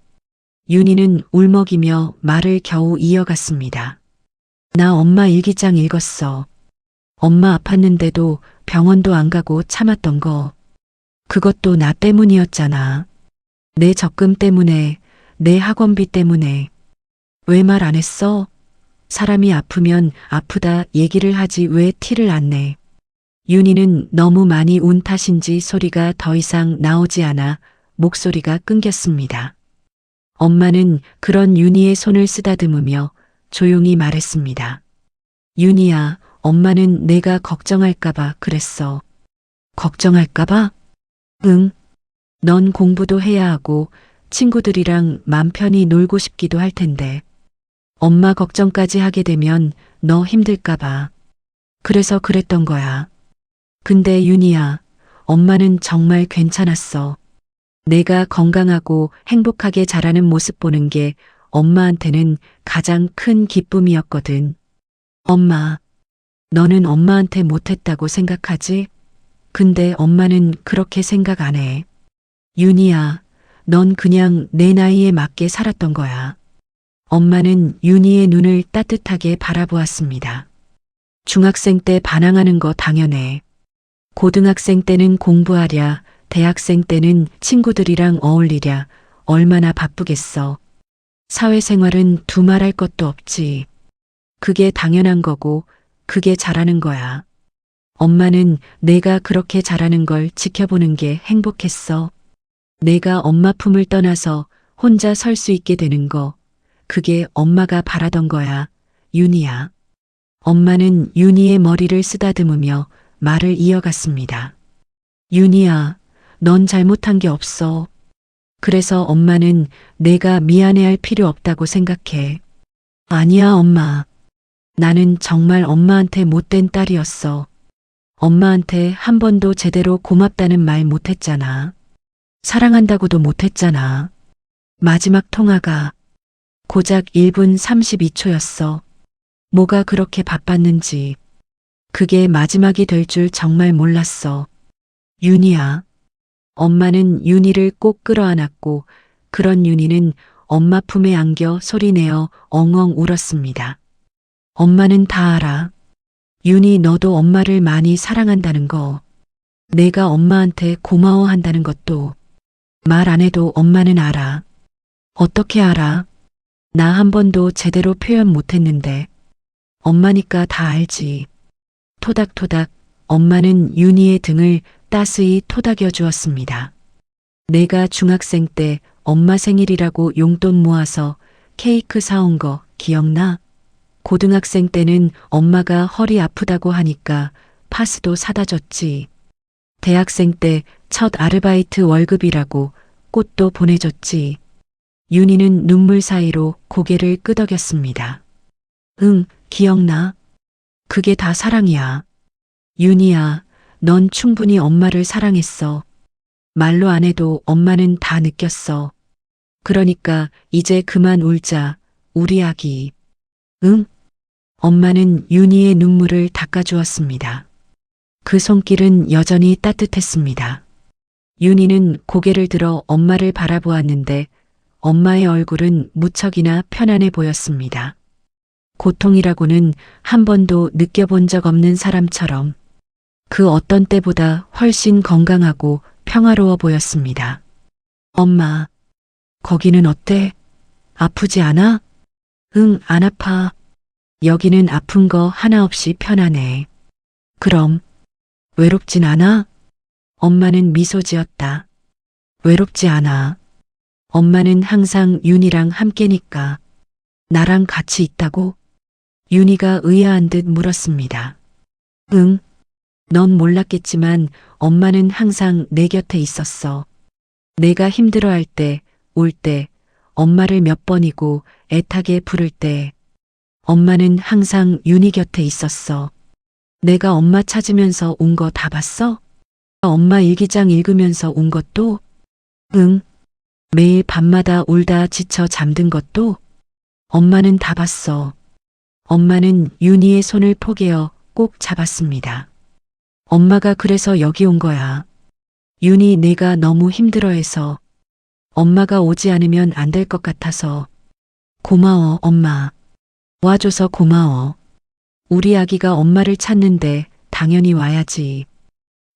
윤희는 울먹이며 말을 겨우 이어갔습니다. 나 엄마 일기장 읽었어. 엄마 아팠는데도 병원도 안 가고 참았던 거. 그것도 나 때문이었잖아. 내 적금 때문에, 내 학원비 때문에. 왜 말 안 했어? 사람이 아프면 아프다 얘기를 하지 왜 티를 안 내? 윤희는 너무 많이 운 탓인지 소리가 더 이상 나오지 않아 목소리가 끊겼습니다. 엄마는 그런 윤희의 손을 쓰다듬으며 조용히 말했습니다. 윤희야, 엄마는 내가 걱정할까봐 그랬어. 걱정할까봐? 응. 넌 공부도 해야 하고 친구들이랑 맘 편히 놀고 싶기도 할 텐데. 엄마 걱정까지 하게 되면 너 힘들까봐. 그래서 그랬던 거야. 근데 윤희야, 엄마는 정말 괜찮았어. 내가 건강하고 행복하게 자라는 모습 보는 게 엄마한테는 가장 큰 기쁨이었거든. 엄마, 너는 엄마한테 못했다고 생각하지? 근데 엄마는 그렇게 생각 안 해. 윤희야, 넌 그냥 내 나이에 맞게 살았던 거야. 엄마는 윤희의 눈을 따뜻하게 바라보았습니다. 중학생 때 반항하는 거 당연해. 고등학생 때는 공부하랴, 대학생 때는 친구들이랑 어울리랴, 얼마나 바쁘겠어. 사회생활은 두말할 것도 없지. 그게 당연한 거고, 그게 잘하는 거야. 엄마는 내가 그렇게 잘하는 걸 지켜보는 게 행복했어. 내가 엄마 품을 떠나서 혼자 설 수 있게 되는 거, 그게 엄마가 바라던 거야, 윤희야. 엄마는 윤희의 머리를 쓰다듬으며 말을 이어갔습니다. 윤희야, 넌 잘못한 게 없어. 그래서 엄마는 내가 미안해할 필요 없다고 생각해. 아니야, 엄마. 나는 정말 엄마한테 못된 딸이었어. 엄마한테 한 번도 제대로 고맙다는 말 못했잖아. 사랑한다고도 못했잖아. 마지막 통화가 고작 1분 32초였어. 뭐가 그렇게 바빴는지. 그게 마지막이 될 줄 정말 몰랐어. 윤희야. 엄마는 윤희를 꼭 끌어안았고 그런 윤희는 엄마 품에 안겨 소리내어 엉엉 울었습니다. 엄마는 다 알아. 윤희 너도 엄마를 많이 사랑한다는 거. 내가 엄마한테 고마워한다는 것도. 말 안 해도 엄마는 알아. 어떻게 알아? 나 한 번도 제대로 표현 못했는데. 엄마니까 다 알지. 토닥토닥 엄마는 윤희의 등을 따스히 토닥여 주었습니다. 내가 중학생 때 엄마 생일이라고 용돈 모아서 케이크 사온 거 기억나? 고등학생 때는 엄마가 허리 아프다고 하니까 파스도 사다 줬지. 대학생 때 첫 아르바이트 월급이라고 꽃도 보내줬지. 윤희는 눈물 사이로 고개를 끄덕였습니다. 응, 기억나. 그게 다 사랑이야. 윤희야, 넌 충분히 엄마를 사랑했어. 말로 안 해도 엄마는 다 느꼈어. 그러니까 이제 그만 울자, 우리 아기. 응? 엄마는 윤희의 눈물을 닦아주었습니다. 그 손길은 여전히 따뜻했습니다. 윤희는 고개를 들어 엄마를 바라보았는데 엄마의 얼굴은 무척이나 편안해 보였습니다. 고통이라고는 한 번도 느껴본 적 없는 사람처럼 그 어떤 때보다 훨씬 건강하고 평화로워 보였습니다. 엄마, 거기는 어때? 아프지 않아? 응, 안 아파. 여기는 아픈 거 하나 없이 편안해. 그럼, 외롭진 않아? 엄마는 미소 지었다. 외롭지 않아. 엄마는 항상 윤희랑 함께니까. 나랑 같이 있다고? 윤희가 의아한 듯 물었습니다. 응, 넌 몰랐겠지만 엄마는 항상 내 곁에 있었어. 내가 힘들어할 때, 울 때, 엄마를 몇 번이고 애타게 부를 때, 엄마는 항상 윤희 곁에 있었어. 내가 엄마 찾으면서 온 거 다 봤어? 엄마 일기장 읽으면서 온 것도? 응. 매일 밤마다 울다 지쳐 잠든 것도? 엄마는 다 봤어. 엄마는 윤희의 손을 포개어 꼭 잡았습니다. 엄마가 그래서 여기 온 거야. 윤희 내가 너무 힘들어해서 엄마가 오지 않으면 안 될 것 같아서. 고마워, 엄마. 와줘서 고마워. 우리 아기가 엄마를 찾는데 당연히 와야지.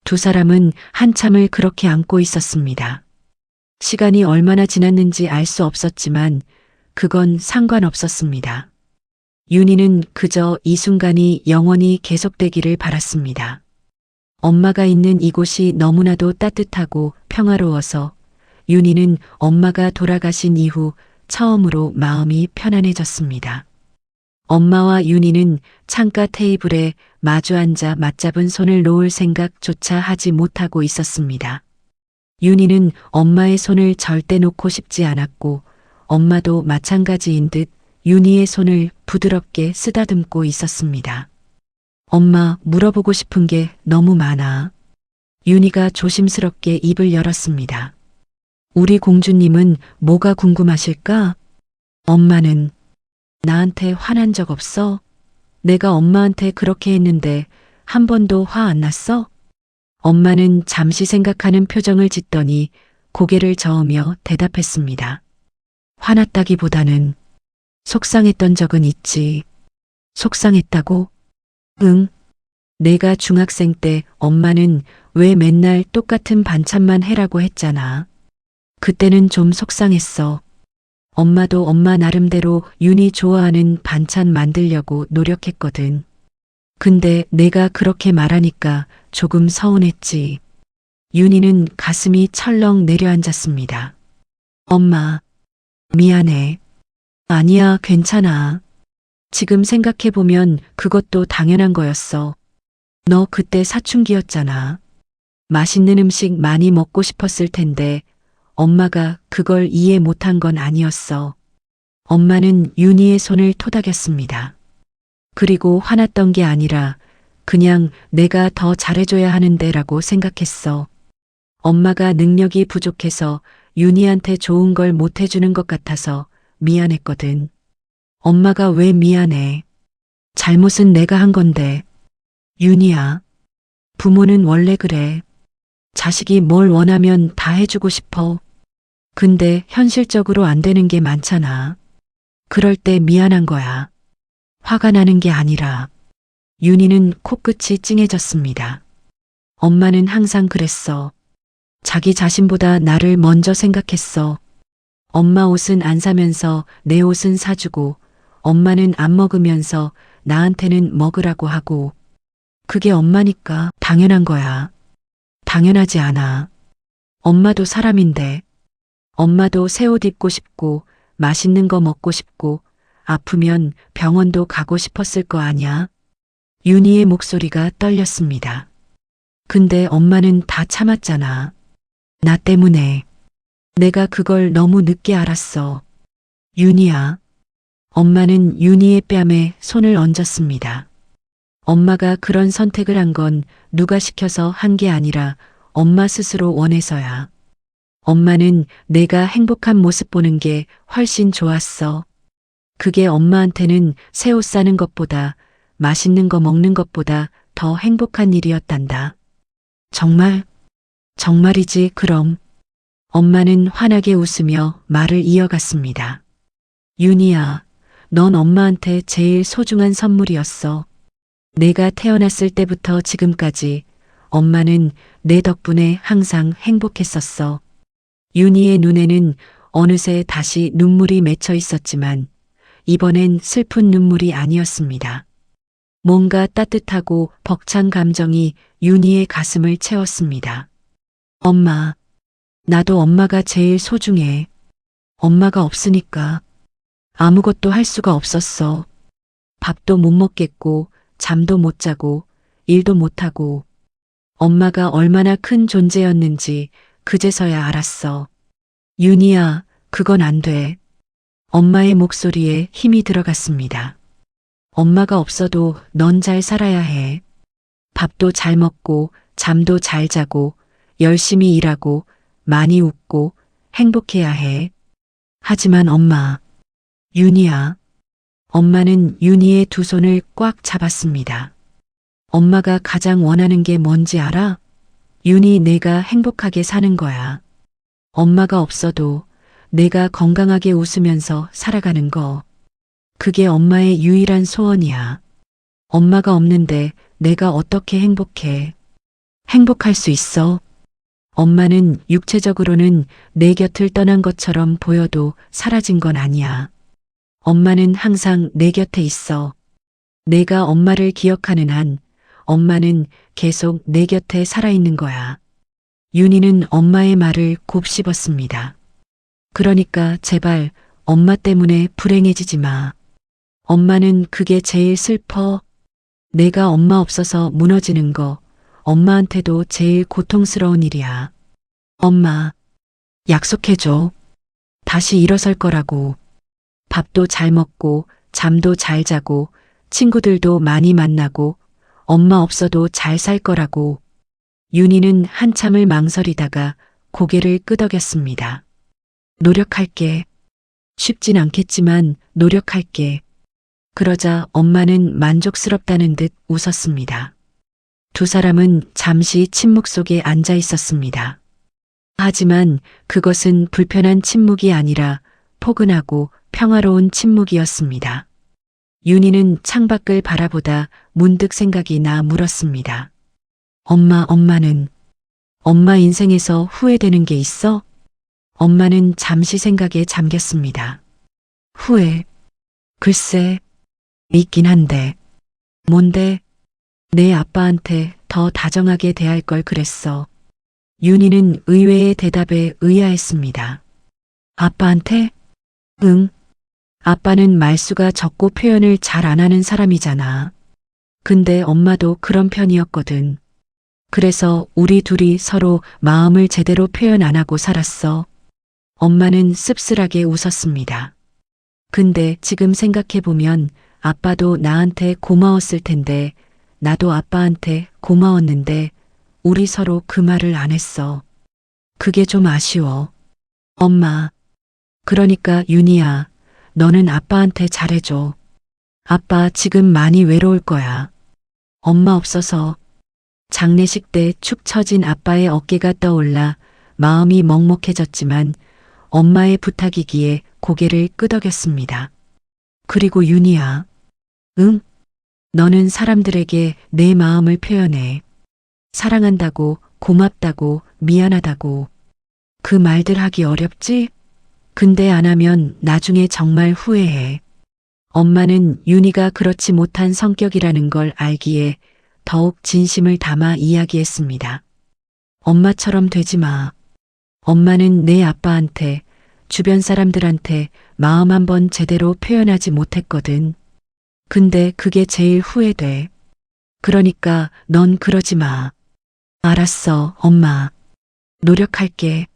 두 사람은 한참을 그렇게 안고 있었습니다. 시간이 얼마나 지났는지 알 수 없었지만 그건 상관없었습니다. 윤희는 그저 이 순간이 영원히 계속되기를 바랐습니다. 엄마가 있는 이곳이 너무나도 따뜻하고 평화로워서 윤희는 엄마가 돌아가신 이후 처음으로 마음이 편안해졌습니다. 엄마와 윤희는 창가 테이블에 마주 앉아 맞잡은 손을 놓을 생각조차 하지 못하고 있었습니다. 윤희는 엄마의 손을 절대 놓고 싶지 않았고 엄마도 마찬가지인 듯 윤희의 손을 부드럽게 쓰다듬고 있었습니다. 엄마, 물어보고 싶은 게 너무 많아. 윤희가 조심스럽게 입을 열었습니다. 우리 공주님은 뭐가 궁금하실까? 엄마는 나한테 화난 적 없어? 내가 엄마한테 그렇게 했는데 한 번도 화 안 났어? 엄마는 잠시 생각하는 표정을 짓더니 고개를 저으며 대답했습니다. 화났다기보다는 속상했던 적은 있지. 속상했다고? 응. 내가 중학생 때 엄마는 왜 맨날 똑같은 반찬만 해라고 했잖아. 그때는 좀 속상했어. 엄마도 엄마 나름대로 윤희 좋아하는 반찬 만들려고 노력했거든. 근데 내가 그렇게 말하니까 조금 서운했지. 윤희는 가슴이 철렁 내려앉았습니다. 엄마, 미안해. 아니야, 괜찮아. 지금 생각해보면 그것도 당연한 거였어. 너 그때 사춘기였잖아. 맛있는 음식 많이 먹고 싶었을 텐데 엄마가 그걸 이해 못한 건 아니었어. 엄마는 윤희의 손을 토닥였습니다. 그리고 화났던 게 아니라 그냥 내가 더 잘해줘야 하는데라고 생각했어. 엄마가 능력이 부족해서 윤희한테 좋은 걸 못 해주는 것 같아서 미안했거든. 엄마가 왜 미안해? 잘못은 내가 한 건데. 윤희야, 부모는 원래 그래. 자식이 뭘 원하면 다 해주고 싶어. 근데 현실적으로 안 되는 게 많잖아. 그럴 때 미안한 거야. 화가 나는 게 아니라. 윤희는 코끝이 찡해졌습니다. 엄마는 항상 그랬어. 자기 자신보다 나를 먼저 생각했어. 엄마 옷은 안 사면서 내 옷은 사주고 엄마는 안 먹으면서 나한테는 먹으라고 하고. 그게 엄마니까 당연한 거야. 당연하지 않아. 엄마도 사람인데. 엄마도 새 옷 입고 싶고 맛있는 거 먹고 싶고 아프면 병원도 가고 싶었을 거 아냐? 윤희의 목소리가 떨렸습니다. 근데 엄마는 다 참았잖아. 나 때문에. 내가 그걸 너무 늦게 알았어. 윤희야. 엄마는 윤희의 뺨에 손을 얹었습니다. 엄마가 그런 선택을 한 건 누가 시켜서 한 게 아니라 엄마 스스로 원해서야. 엄마는 내가 행복한 모습 보는 게 훨씬 좋았어. 그게 엄마한테는 새 옷 사는 것보다 맛있는 거 먹는 것보다 더 행복한 일이었단다. 정말? 정말이지, 그럼. 엄마는 환하게 웃으며 말을 이어갔습니다. 윤희야, 넌 엄마한테 제일 소중한 선물이었어. 내가 태어났을 때부터 지금까지 엄마는 내 덕분에 항상 행복했었어. 윤희의 눈에는 어느새 다시 눈물이 맺혀 있었지만 이번엔 슬픈 눈물이 아니었습니다. 뭔가 따뜻하고 벅찬 감정이 윤희의 가슴을 채웠습니다. 엄마, 나도 엄마가 제일 소중해. 엄마가 없으니까 아무것도 할 수가 없었어. 밥도 못 먹겠고, 잠도 못 자고, 일도 못 하고, 엄마가 얼마나 큰 존재였는지 그제서야 알았어. 윤희야, 그건 안 돼. 엄마의 목소리에 힘이 들어갔습니다. 엄마가 없어도 넌 잘 살아야 해. 밥도 잘 먹고, 잠도 잘 자고, 열심히 일하고, 많이 웃고, 행복해야 해. 하지만 엄마, 윤희야. 엄마는 윤희의 두 손을 꽉 잡았습니다. 엄마가 가장 원하는 게 뭔지 알아? 윤희, 내가 행복하게 사는 거야. 엄마가 없어도 내가 건강하게 웃으면서 살아가는 거. 그게 엄마의 유일한 소원이야. 엄마가 없는데 내가 어떻게 행복해? 행복할 수 있어. 엄마는 육체적으로는 내 곁을 떠난 것처럼 보여도 사라진 건 아니야. 엄마는 항상 내 곁에 있어. 내가 엄마를 기억하는 한 엄마는 계속 내 곁에 살아있는 거야. 윤희는 엄마의 말을 곱씹었습니다. 그러니까 제발 엄마 때문에 불행해지지 마. 엄마는 그게 제일 슬퍼. 내가 엄마 없어서 무너지는 거 엄마한테도 제일 고통스러운 일이야. 엄마, 약속해줘. 다시 일어설 거라고. 밥도 잘 먹고, 잠도 잘 자고, 친구들도 많이 만나고, 엄마 없어도 잘 살 거라고. 윤희는 한참을 망설이다가 고개를 끄덕였습니다. 노력할게. 쉽진 않겠지만 노력할게. 그러자 엄마는 만족스럽다는 듯 웃었습니다. 두 사람은 잠시 침묵 속에 앉아 있었습니다. 하지만 그것은 불편한 침묵이 아니라 포근하고 평화로운 침묵이었습니다. 윤희는 창밖을 바라보다 문득 생각이 나 물었습니다. 엄마 인생에서 후회되는 게 있어? 엄마는 잠시 생각에 잠겼습니다. 후회? 글쎄, 있긴 한데. 뭔데? 내 아빠한테 더 다정하게 대할 걸 그랬어. 윤희는 의외의 대답에 의아했습니다. 아빠한테? 응. 아빠는 말수가 적고 표현을 잘 안 하는 사람이잖아. 근데 엄마도 그런 편이었거든. 그래서 우리 둘이 서로 마음을 제대로 표현 안 하고 살았어. 엄마는 씁쓸하게 웃었습니다. 근데 지금 생각해보면 아빠도 나한테 고마웠을 텐데 나도 아빠한테 고마웠는데 우리 서로 그 말을 안 했어. 그게 좀 아쉬워. 엄마. 그러니까 윤희야, 너는 아빠한테 잘해줘. 아빠 지금 많이 외로울 거야. 엄마 없어서. 장례식 때 축 처진 아빠의 어깨가 떠올라 마음이 먹먹해졌지만 엄마의 부탁이기에 고개를 끄덕였습니다. 그리고 윤희야. 응? 너는 사람들에게 내 마음을 표현해. 사랑한다고, 고맙다고, 미안하다고. 그 말들 하기 어렵지? 근데 안 하면 나중에 정말 후회해. 엄마는 윤희가 그렇지 못한 성격이라는 걸 알기에 더욱 진심을 담아 이야기했습니다. 엄마처럼 되지 마. 엄마는 내 아빠한테, 주변 사람들한테 마음 한번 제대로 표현하지 못했거든. 근데 그게 제일 후회돼. 그러니까 넌 그러지 마. 알았어, 엄마. 노력할게.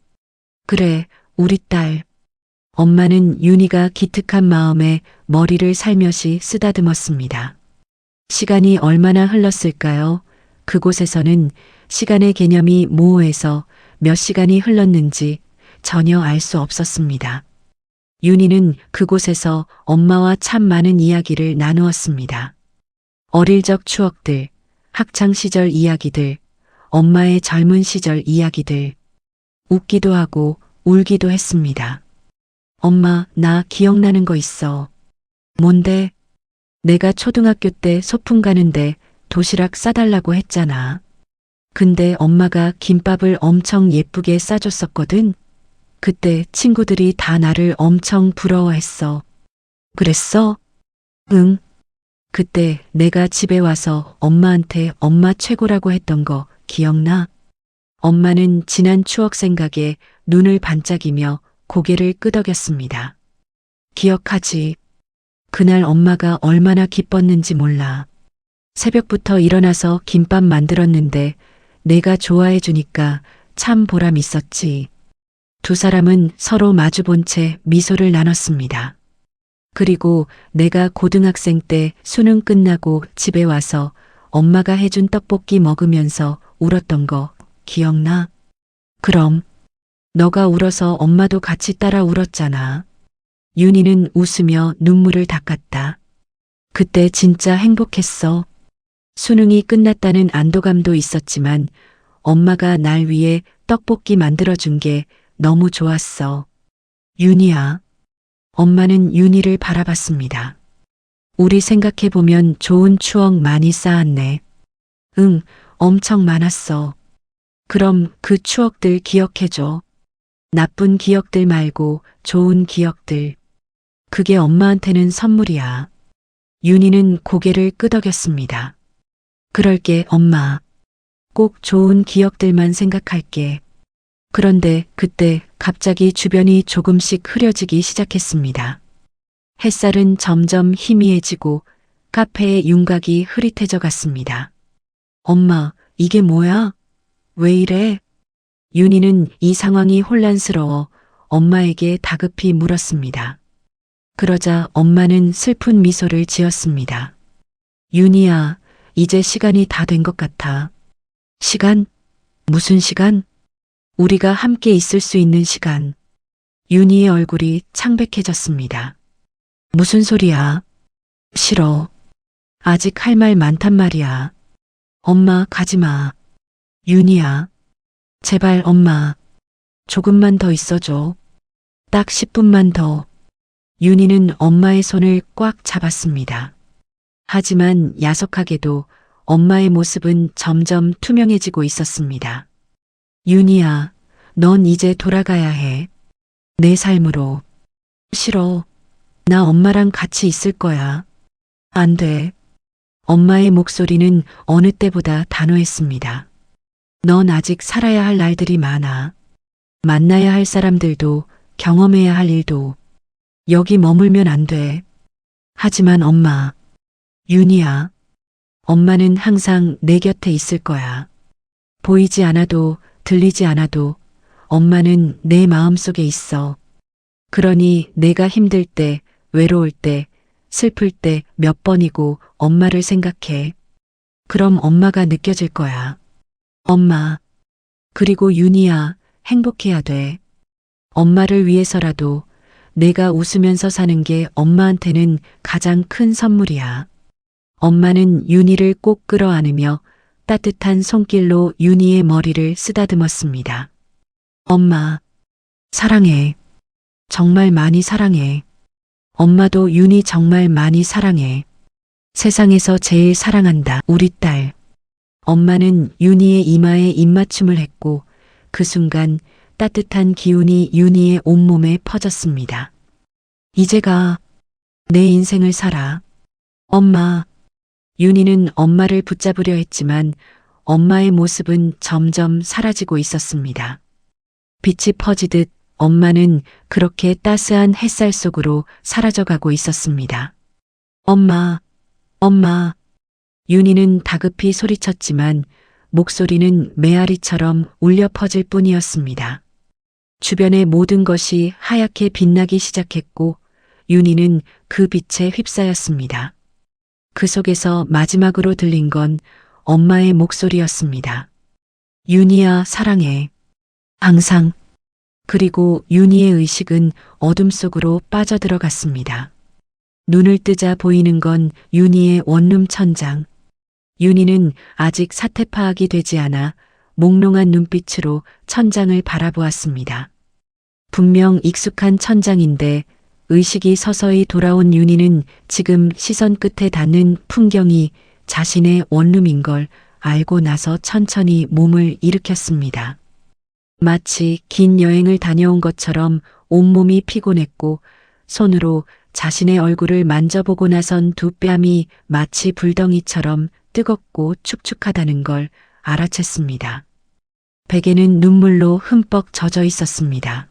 그래, 우리 딸. 엄마는 윤희가 기특한 마음에 머리를 살며시 쓰다듬었습니다. 시간이 얼마나 흘렀을까요? 그곳에서는 시간의 개념이 모호해서 몇 시간이 흘렀는지 전혀 알 수 없었습니다. 윤희는 그곳에서 엄마와 참 많은 이야기를 나누었습니다. 어릴 적 추억들, 학창시절 이야기들, 엄마의 젊은 시절 이야기들. 웃기도 하고 울기도 했습니다. 엄마, 나 기억나는 거 있어. 뭔데? 내가 초등학교 때 소풍 가는데 도시락 싸달라고 했잖아. 근데 엄마가 김밥을 엄청 예쁘게 싸줬었거든. 그때 친구들이 다 나를 엄청 부러워했어. 그랬어? 응. 그때 내가 집에 와서 엄마한테 엄마 최고라고 했던 거 기억나? 엄마는 지난 추억 생각에 눈을 반짝이며 고개를 끄덕였습니다. 기억하지. 그날 엄마가 얼마나 기뻤는지 몰라. 새벽부터 일어나서 김밥 만들었는데 내가 좋아해 주니까 참 보람 있었지. 두 사람은 서로 마주본 채 미소를 나눴습니다. 그리고 내가 고등학생 때 수능 끝나고 집에 와서 엄마가 해준 떡볶이 먹으면서 울었던 거 기억나? 그럼 너가 울어서 엄마도 같이 따라 울었잖아. 윤희는 웃으며 눈물을 닦았다. 그때 진짜 행복했어. 수능이 끝났다는 안도감도 있었지만 엄마가 날 위해 떡볶이 만들어준 게 너무 좋았어. 윤희야. 엄마는 윤희를 바라봤습니다. 우리 생각해보면 좋은 추억 많이 쌓았네. 응, 엄청 많았어. 그럼 그 추억들 기억해줘. 나쁜 기억들 말고 좋은 기억들. 그게 엄마한테는 선물이야. 윤희는 고개를 끄덕였습니다. 그럴게, 엄마. 꼭 좋은 기억들만 생각할게. 그런데 그때 갑자기 주변이 조금씩 흐려지기 시작했습니다. 햇살은 점점 희미해지고 카페의 윤곽이 흐릿해져 갔습니다. 엄마, 이게 뭐야? 왜 이래? 윤희는 이 상황이 혼란스러워 엄마에게 다급히 물었습니다. 그러자 엄마는 슬픈 미소를 지었습니다. 윤희야, 이제 시간이 다 된 것 같아. 시간? 무슨 시간? 우리가 함께 있을 수 있는 시간. 윤희의 얼굴이 창백해졌습니다. 무슨 소리야? 싫어. 아직 할 말 많단 말이야. 엄마, 가지 마. 윤희야. 제발 엄마. 조금만 더 있어줘. 딱 10분만 더. 윤희는 엄마의 손을 꽉 잡았습니다. 하지만 야속하게도 엄마의 모습은 점점 투명해지고 있었습니다. 윤희야, 넌 이제 돌아가야 해. 내 삶으로. 싫어. 나 엄마랑 같이 있을 거야. 안 돼. 엄마의 목소리는 어느 때보다 단호했습니다. 넌 아직 살아야 할 날들이 많아. 만나야 할 사람들도 경험해야 할 일도. 여기 머물면 안 돼. 하지만 엄마. 윤희야. 엄마는 항상 내 곁에 있을 거야. 보이지 않아도 들리지 않아도 엄마는 내 마음속에 있어. 그러니 내가 힘들 때, 외로울 때, 슬플 때 몇 번이고 엄마를 생각해. 그럼 엄마가 느껴질 거야. 엄마. 그리고 윤희야, 행복해야 돼. 엄마를 위해서라도 내가 웃으면서 사는 게 엄마한테는 가장 큰 선물이야. 엄마는 윤희를 꼭 끌어안으며 따뜻한 손길로 윤희의 머리를 쓰다듬었습니다. 엄마, 사랑해. 정말 많이 사랑해. 엄마도 윤희 정말 많이 사랑해. 세상에서 제일 사랑한다, 우리 딸. 엄마는 윤희의 이마에 입맞춤을 했고 그 순간 따뜻한 기운이 윤희의 온몸에 퍼졌습니다. 이제 가. 내 인생을 살아. 엄마. 윤희는 엄마를 붙잡으려 했지만 엄마의 모습은 점점 사라지고 있었습니다. 빛이 퍼지듯 엄마는 그렇게 따스한 햇살 속으로 사라져가고 있었습니다. 엄마, 엄마. 윤희는 다급히 소리쳤지만 목소리는 메아리처럼 울려 퍼질 뿐이었습니다. 주변의 모든 것이 하얗게 빛나기 시작했고 윤희는 그 빛에 휩싸였습니다. 그 속에서 마지막으로 들린 건 엄마의 목소리였습니다. 윤희야, 사랑해. 항상. 그리고 윤희의 의식은 어둠 속으로 빠져들어갔습니다. 눈을 뜨자 보이는 건 윤희의 원룸 천장. 윤희는 아직 사태 파악이 되지 않아 몽롱한 눈빛으로 천장을 바라보았습니다. 분명 익숙한 천장인데 의식이 서서히 돌아온 윤희는 지금 시선 끝에 닿는 풍경이 자신의 원룸인 걸 알고 나서 천천히 몸을 일으켰습니다. 마치 긴 여행을 다녀온 것처럼 온몸이 피곤했고 손으로 자신의 얼굴을 만져보고 나선 두 뺨이 마치 불덩이처럼 뜨겁고 축축하다는 걸 알아챘습니다. 베개는 눈물로 흠뻑 젖어 있었습니다.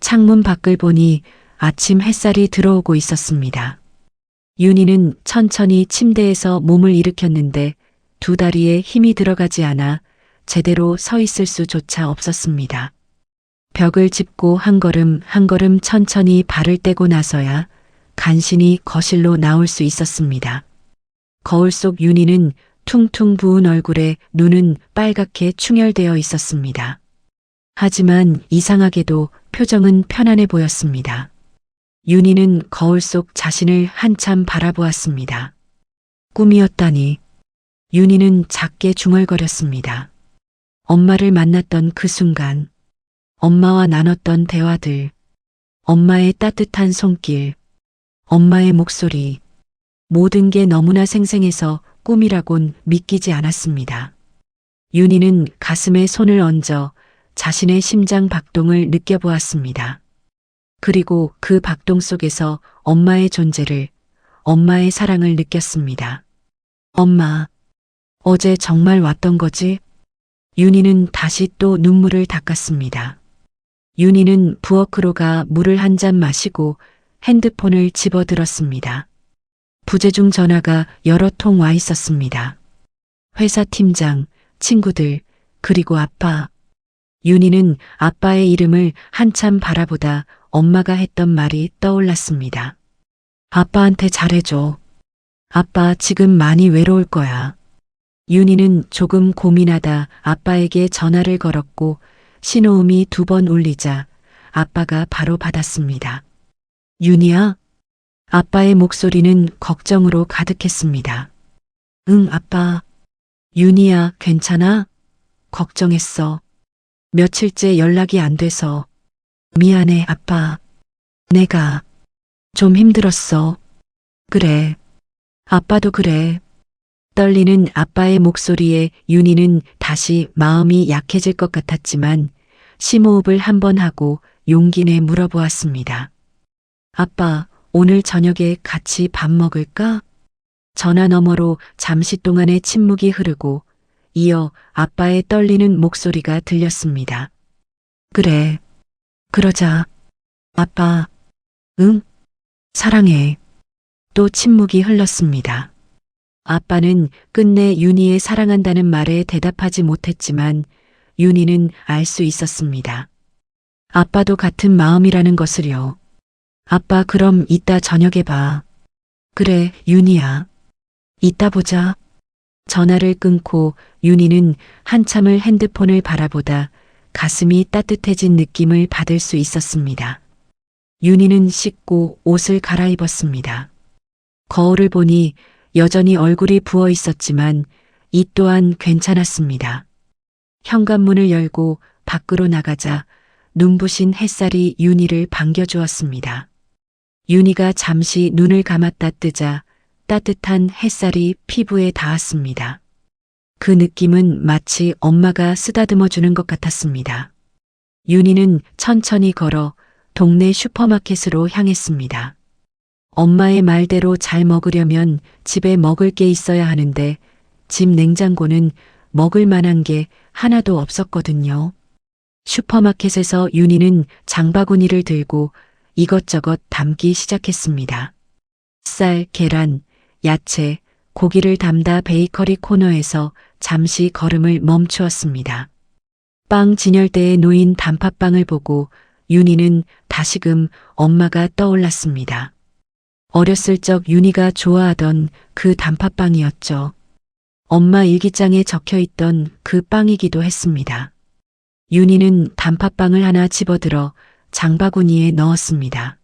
창문 밖을 보니 아침 햇살이 들어오고 있었습니다. 윤희는 천천히 침대에서 몸을 일으켰는데 두 다리에 힘이 들어가지 않아 제대로 서 있을 수조차 없었습니다. 벽을 짚고 한 걸음 한 걸음 천천히 발을 떼고 나서야 간신히 거실로 나올 수 있었습니다. 거울 속 윤희는 퉁퉁 부은 얼굴에 눈은 빨갛게 충혈되어 있었습니다. 하지만 이상하게도 표정은 편안해 보였습니다. 윤희는 거울 속 자신을 한참 바라보았습니다. 꿈이었다니. 윤희는 작게 중얼거렸습니다. 엄마를 만났던 그 순간, 엄마와 나눴던 대화들, 엄마의 따뜻한 손길, 엄마의 목소리, 모든 게 너무나 생생해서 꿈이라곤 믿기지 않았습니다. 윤희는 가슴에 손을 얹어 자신의 심장 박동을 느껴보았습니다. 그리고 그 박동 속에서 엄마의 존재를, 엄마의 사랑을 느꼈습니다. 엄마, 어제 정말 왔던 거지? 윤희는 다시 또 눈물을 닦았습니다. 윤희는 부엌으로 가 물을 한 잔 마시고 핸드폰을 집어들었습니다. 부재중 전화가 여러 통 와 있었습니다. 회사 팀장, 친구들, 그리고 아빠. 윤희는 아빠의 이름을 한참 바라보다 엄마가 했던 말이 떠올랐습니다. 아빠한테 잘해줘. 아빠 지금 많이 외로울 거야. 윤희는 조금 고민하다 아빠에게 전화를 걸었고 신호음이 2번 울리자 아빠가 바로 받았습니다. 윤희야? 아빠의 목소리는 걱정으로 가득했습니다. 응, 아빠. 윤희야, 괜찮아? 걱정했어. 며칠째 연락이 안 돼서. 미안해, 아빠. 내가 좀 힘들었어. 그래. 아빠도 그래. 떨리는 아빠의 목소리에 윤희는 다시 마음이 약해질 것 같았지만 심호흡을 한번 하고 용기 내 물어보았습니다. 아빠, 오늘 저녁에 같이 밥 먹을까? 전화 너머로 잠시 동안의 침묵이 흐르고 이어 아빠의 떨리는 목소리가 들렸습니다. 그래. 그러자. 아빠. 응? 사랑해. 또 침묵이 흘렀습니다. 아빠는 끝내 윤희의 사랑한다는 말에 대답하지 못했지만 윤희는 알 수 있었습니다. 아빠도 같은 마음이라는 것을요. 아빠 그럼 이따 저녁에 봐. 그래, 윤희야. 이따 보자. 전화를 끊고 윤희는 한참을 핸드폰을 바라보다 가슴이 따뜻해진 느낌을 받을 수 있었습니다. 윤희는 씻고 옷을 갈아입었습니다. 거울을 보니 여전히 얼굴이 부어 있었지만 이 또한 괜찮았습니다. 현관문을 열고 밖으로 나가자 눈부신 햇살이 윤희를 반겨주었습니다. 윤희가 잠시 눈을 감았다 뜨자 따뜻한 햇살이 피부에 닿았습니다. 그 느낌은 마치 엄마가 쓰다듬어 주는 것 같았습니다. 윤희는 천천히 걸어 동네 슈퍼마켓으로 향했습니다. 엄마의 말대로 잘 먹으려면 집에 먹을 게 있어야 하는데 집 냉장고는 먹을 만한 게 하나도 없었거든요. 슈퍼마켓에서 윤희는 장바구니를 들고 이것저것 담기 시작했습니다. 쌀, 계란, 야채, 고기를 담다 베이커리 코너에서 잠시 걸음을 멈추었습니다. 빵 진열대에 놓인 단팥빵을 보고 윤희는 다시금 엄마가 떠올랐습니다. 어렸을 적 윤희가 좋아하던 그 단팥빵이었죠. 엄마 일기장에 적혀있던 그 빵이기도 했습니다. 윤희는 단팥빵을 하나 집어들어 장바구니에 넣었습니다.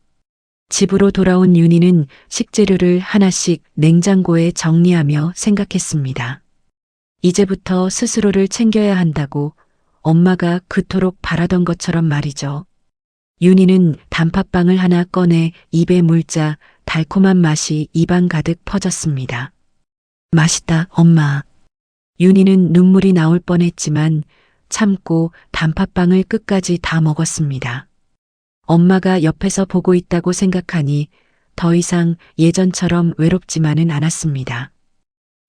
집으로 돌아온 윤희는 식재료를 하나씩 냉장고에 정리하며 생각했습니다. 이제부터 스스로를 챙겨야 한다고 엄마가 그토록 바라던 것처럼 말이죠. 윤희는 단팥빵을 하나 꺼내 입에 물자 달콤한 맛이 입안 가득 퍼졌습니다. 맛있다, 엄마. 윤희는 눈물이 나올 뻔했지만 참고 단팥빵을 끝까지 다 먹었습니다. 엄마가 옆에서 보고 있다고 생각하니 더 이상 예전처럼 외롭지만은 않았습니다.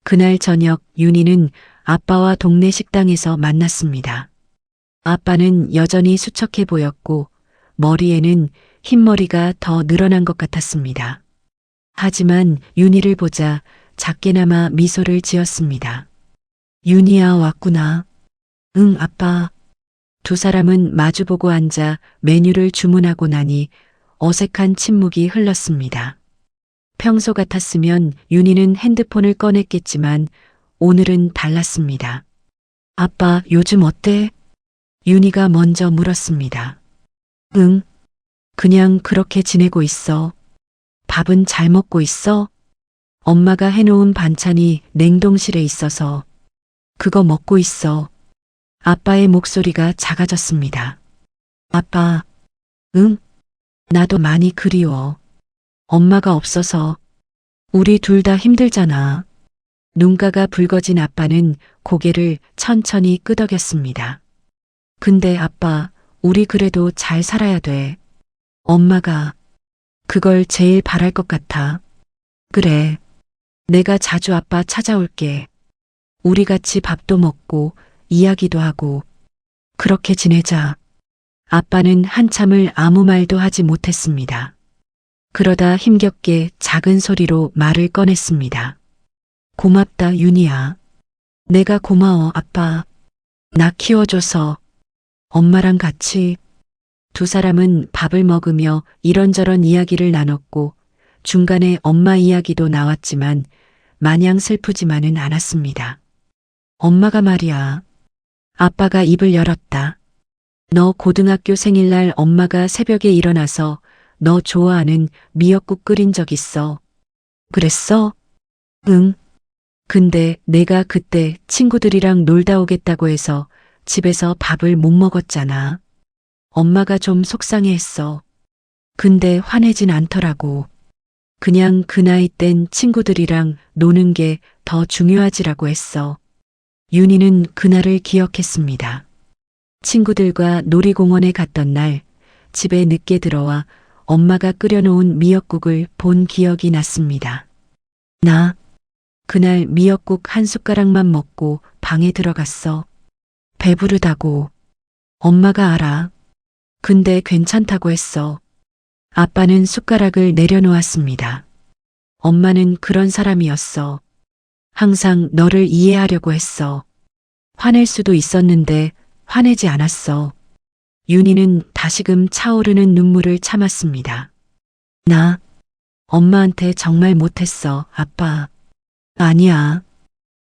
그날 저녁 윤희는 아빠와 동네 식당에서 만났습니다. 아빠는 여전히 수척해 보였고 머리에는 흰머리가 더 늘어난 것 같았습니다. 하지만 윤희를 보자 작게나마 미소를 지었습니다. 윤희야, 왔구나. 응, 아빠. 두 사람은 마주보고 앉아 메뉴를 주문하고 나니 어색한 침묵이 흘렀습니다. 평소 같았으면 윤희는 핸드폰을 꺼냈겠지만 오늘은 달랐습니다. 아빠, 요즘 어때? 윤희가 먼저 물었습니다. 응, 그냥 그렇게 지내고 있어. 밥은 잘 먹고 있어? 엄마가 해놓은 반찬이 냉동실에 있어서 그거 먹고 있어. 아빠의 목소리가 작아졌습니다. 아빠, 응? 나도 많이 그리워. 엄마가 없어서 우리 둘 다 힘들잖아. 눈가가 붉어진 아빠는 고개를 천천히 끄덕였습니다. 근데 아빠, 우리 그래도 잘 살아야 돼. 엄마가 그걸 제일 바랄 것 같아. 그래. 내가 자주 아빠 찾아올게. 우리 같이 밥도 먹고 이야기도 하고 그렇게 지내자. 아빠는 한참을 아무 말도 하지 못했습니다. 그러다 힘겹게 작은 소리로 말을 꺼냈습니다. 고맙다, 윤희야. 내가 고마워, 아빠. 나 키워줘서. 엄마랑 같이. 두 사람은 밥을 먹으며 이런저런 이야기를 나눴고 중간에 엄마 이야기도 나왔지만 마냥 슬프지만은 않았습니다. 엄마가 말이야. 아빠가 입을 열었다. 너 고등학교 생일날 엄마가 새벽에 일어나서 너 좋아하는 미역국 끓인 적 있어. 그랬어? 응. 근데 내가 그때 친구들이랑 놀다 오겠다고 해서 집에서 밥을 못 먹었잖아. 엄마가 좀 속상해했어. 근데 화내진 않더라고. 그냥 그 나이 땐 친구들이랑 노는 게 더 중요하지라고 했어. 윤희는 그날을 기억했습니다. 친구들과 놀이공원에 갔던 날 집에 늦게 들어와 엄마가 끓여놓은 미역국을 본 기억이 났습니다. 나 그날 미역국 한 숟가락만 먹고 방에 들어갔어. 배부르다고. 엄마가 알아. 근데 괜찮다고 했어. 아빠는 숟가락을 내려놓았습니다. 엄마는 그런 사람이었어. 항상 너를 이해하려고 했어. 화낼 수도 있었는데 화내지 않았어. 윤희는 다시금 차오르는 눈물을 참았습니다. 나 엄마한테 정말 못했어, 아빠. 아니야.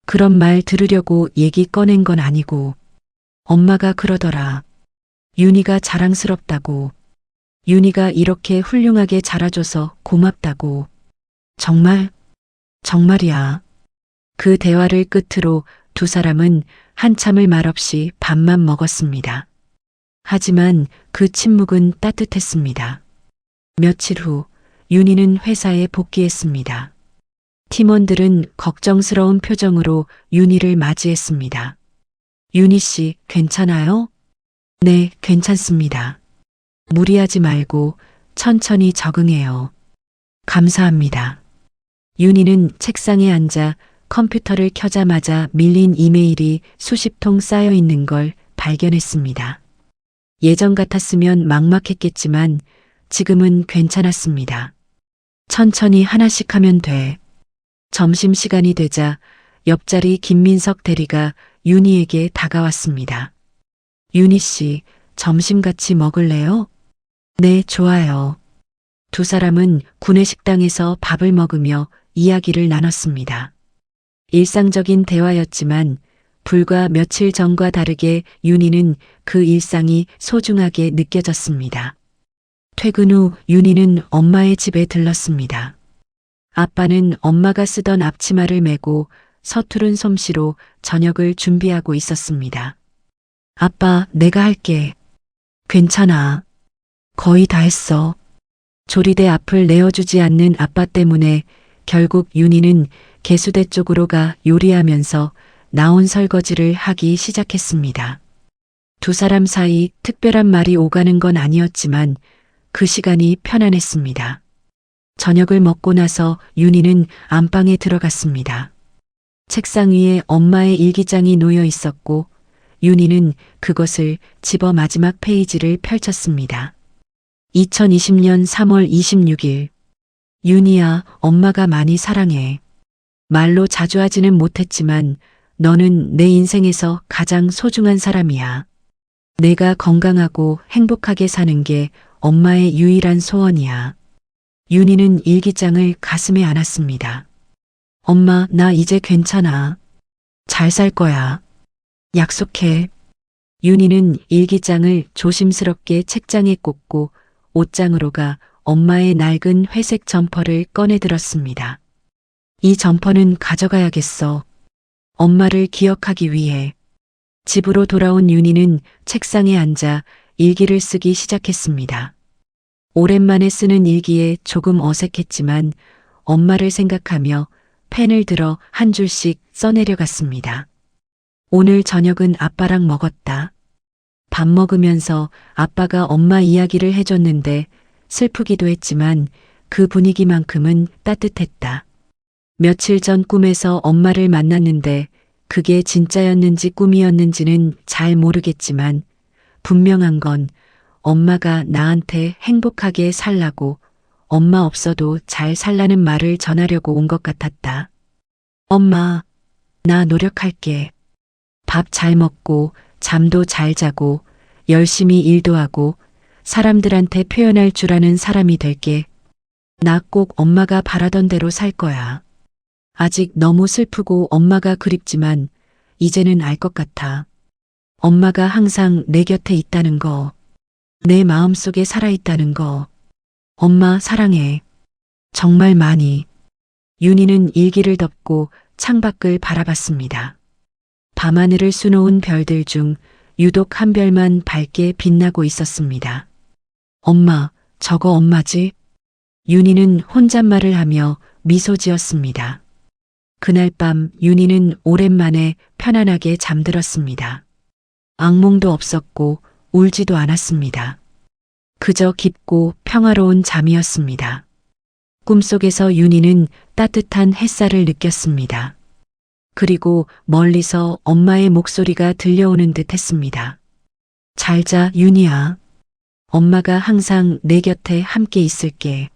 그런 말 들으려고 얘기 꺼낸 건 아니고. 엄마가 그러더라. 윤희가 자랑스럽다고. 윤희가 이렇게 훌륭하게 자라줘서 고맙다고. 정말? 정말이야. 그 대화를 끝으로 두 사람은 한참을 말없이 밥만 먹었습니다. 하지만 그 침묵은 따뜻했습니다. 며칠 후 윤희는 회사에 복귀했습니다. 팀원들은 걱정스러운 표정으로 윤희를 맞이했습니다. 윤희 씨, 괜찮아요? 네, 괜찮습니다. 무리하지 말고 천천히 적응해요. 감사합니다. 윤희는 책상에 앉아 컴퓨터를 켜자마자 밀린 이메일이 수십 통 쌓여 있는 걸 발견했습니다. 예전 같았으면 막막했겠지만 지금은 괜찮았습니다. 천천히 하나씩 하면 돼. 점심시간이 되자 옆자리 김민석 대리가 윤희에게 다가왔습니다. 윤희 씨, 점심 같이 먹을래요? 네, 좋아요. 두 사람은 구내식당에서 밥을 먹으며 이야기를 나눴습니다. 일상적인 대화였지만 불과 며칠 전과 다르게 윤희는 그 일상이 소중하게 느껴졌습니다. 퇴근 후 윤희는 엄마의 집에 들렀습니다. 아빠는 엄마가 쓰던 앞치마를 메고 서투른 솜씨로 저녁을 준비하고 있었습니다. 아빠, 내가 할게. 괜찮아. 거의 다 했어. 조리대 앞을 내어주지 않는 아빠 때문에 결국 윤희는 개수대 쪽으로 가 요리하면서 나온 설거지를 하기 시작했습니다. 두 사람 사이 특별한 말이 오가는 건 아니었지만 그 시간이 편안했습니다. 저녁을 먹고 나서 윤희는 안방에 들어갔습니다. 책상 위에 엄마의 일기장이 놓여 있었고 윤희는 그것을 집어 마지막 페이지를 펼쳤습니다. 2020년 3월 26일 윤희야, 엄마가 많이 사랑해. 말로 자주 하지는 못했지만 너는 내 인생에서 가장 소중한 사람이야. 내가 건강하고 행복하게 사는 게 엄마의 유일한 소원이야. 윤희는 일기장을 가슴에 안았습니다. 엄마, 나 이제 괜찮아. 잘 살 거야. 약속해. 윤희는 일기장을 조심스럽게 책장에 꽂고 옷장으로 가 엄마의 낡은 회색 점퍼를 꺼내 들었습니다. 이 점퍼는 가져가야겠어. 엄마를 기억하기 위해. 집으로 돌아온 윤희는 책상에 앉아 일기를 쓰기 시작했습니다. 오랜만에 쓰는 일기에 조금 어색했지만 엄마를 생각하며 펜을 들어 한 줄씩 써내려갔습니다. 오늘 저녁은 아빠랑 먹었다. 밥 먹으면서 아빠가 엄마 이야기를 해줬는데 슬프기도 했지만 그 분위기만큼은 따뜻했다. 며칠 전 꿈에서 엄마를 만났는데 그게 진짜였는지 꿈이었는지는 잘 모르겠지만 분명한 건 엄마가 나한테 행복하게 살라고 엄마 없어도 잘 살라는 말을 전하려고 온 것 같았다. 엄마, 나 노력할게. 밥 잘 먹고 잠도 잘 자고 열심히 일도 하고 사람들한테 표현할 줄 아는 사람이 될게. 나 꼭 엄마가 바라던 대로 살 거야. 아직 너무 슬프고 엄마가 그립지만 이제는 알 것 같아. 엄마가 항상 내 곁에 있다는 거, 내 마음속에 살아있다는 거. 엄마 사랑해. 정말 많이. 윤희는 일기를 덮고 창밖을 바라봤습니다. 밤하늘을 수놓은 별들 중 유독 한 별만 밝게 빛나고 있었습니다. 엄마, 저거 엄마지? 윤희는 혼잣말을 하며 미소 지었습니다. 그날 밤 윤희는 오랜만에 편안하게 잠들었습니다. 악몽도 없었고 울지도 않았습니다. 그저 깊고 평화로운 잠이었습니다. 꿈속에서 윤희는 따뜻한 햇살을 느꼈습니다. 그리고 멀리서 엄마의 목소리가 들려오는 듯 했습니다. 잘 자, 윤희야. 엄마가 항상 내 곁에 함께 있을게.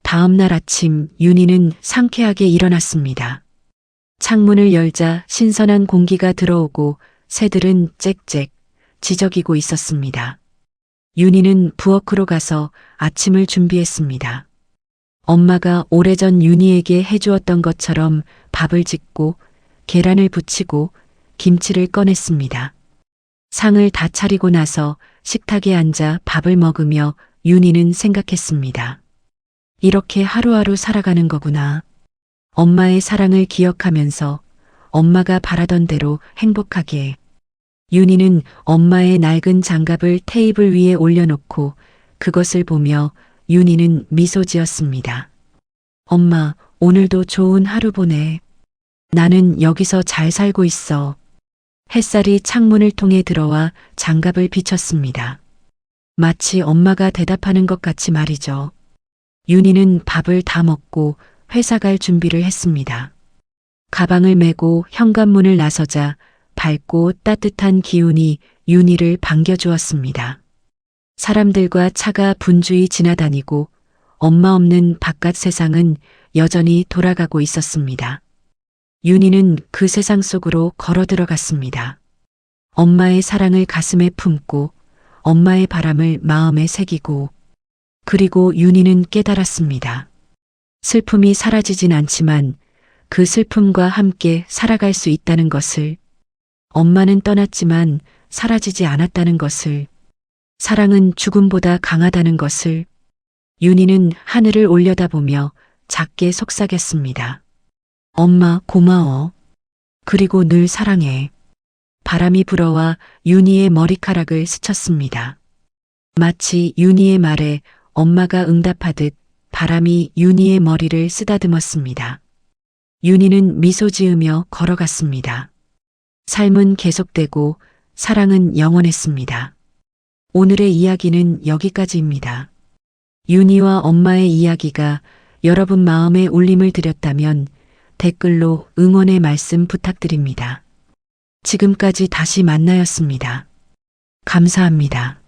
다음 날 아침 윤희는 상쾌하게 일어났습니다. 창문을 열자 신선한 공기가 들어오고 새들은 짹짹 지저귀고 있었습니다. 윤희는 부엌으로 가서 아침을 준비했습니다. 엄마가 오래전 윤희에게 해주었던 것처럼 밥을 짓고 계란을 부치고 김치를 꺼냈습니다. 상을 다 차리고 나서 식탁에 앉아 밥을 먹으며 윤희는 생각했습니다. 이렇게 하루하루 살아가는 거구나. 엄마의 사랑을 기억하면서 엄마가 바라던 대로 행복하게. 윤희는 엄마의 낡은 장갑을 테이블 위에 올려놓고 그것을 보며 윤희는 미소 지었습니다. 엄마, 오늘도 좋은 하루 보내. 나는 여기서 잘 살고 있어. 햇살이 창문을 통해 들어와 장갑을 비쳤습니다. 마치 엄마가 대답하는 것 같이 말이죠. 윤희는 밥을 다 먹고 회사 갈 준비를 했습니다. 가방을 메고 현관문을 나서자 밝고 따뜻한 기운이 윤희를 반겨주었습니다. 사람들과 차가 분주히 지나다니고 엄마 없는 바깥 세상은 여전히 돌아가고 있었습니다. 윤희는 그 세상 속으로 걸어 들어갔습니다. 엄마의 사랑을 가슴에 품고 엄마의 바람을 마음에 새기고 그리고 윤희는 깨달았습니다. 슬픔이 사라지진 않지만 그 슬픔과 함께 살아갈 수 있다는 것을, 엄마는 떠났지만 사라지지 않았다는 것을, 사랑은 죽음보다 강하다는 것을. 윤희는 하늘을 올려다보며 작게 속삭였습니다. 엄마 고마워. 그리고 늘 사랑해. 바람이 불어와 윤희의 머리카락을 스쳤습니다. 마치 윤희의 말에 엄마가 응답하듯 바람이 윤희의 머리를 쓰다듬었습니다. 윤희는 미소 지으며 걸어갔습니다. 삶은 계속되고 사랑은 영원했습니다. 오늘의 이야기는 여기까지입니다. 윤희와 엄마의 이야기가 여러분 마음에 울림을 드렸다면 댓글로 응원의 말씀 부탁드립니다. 지금까지 다시 만나였습니다. 감사합니다.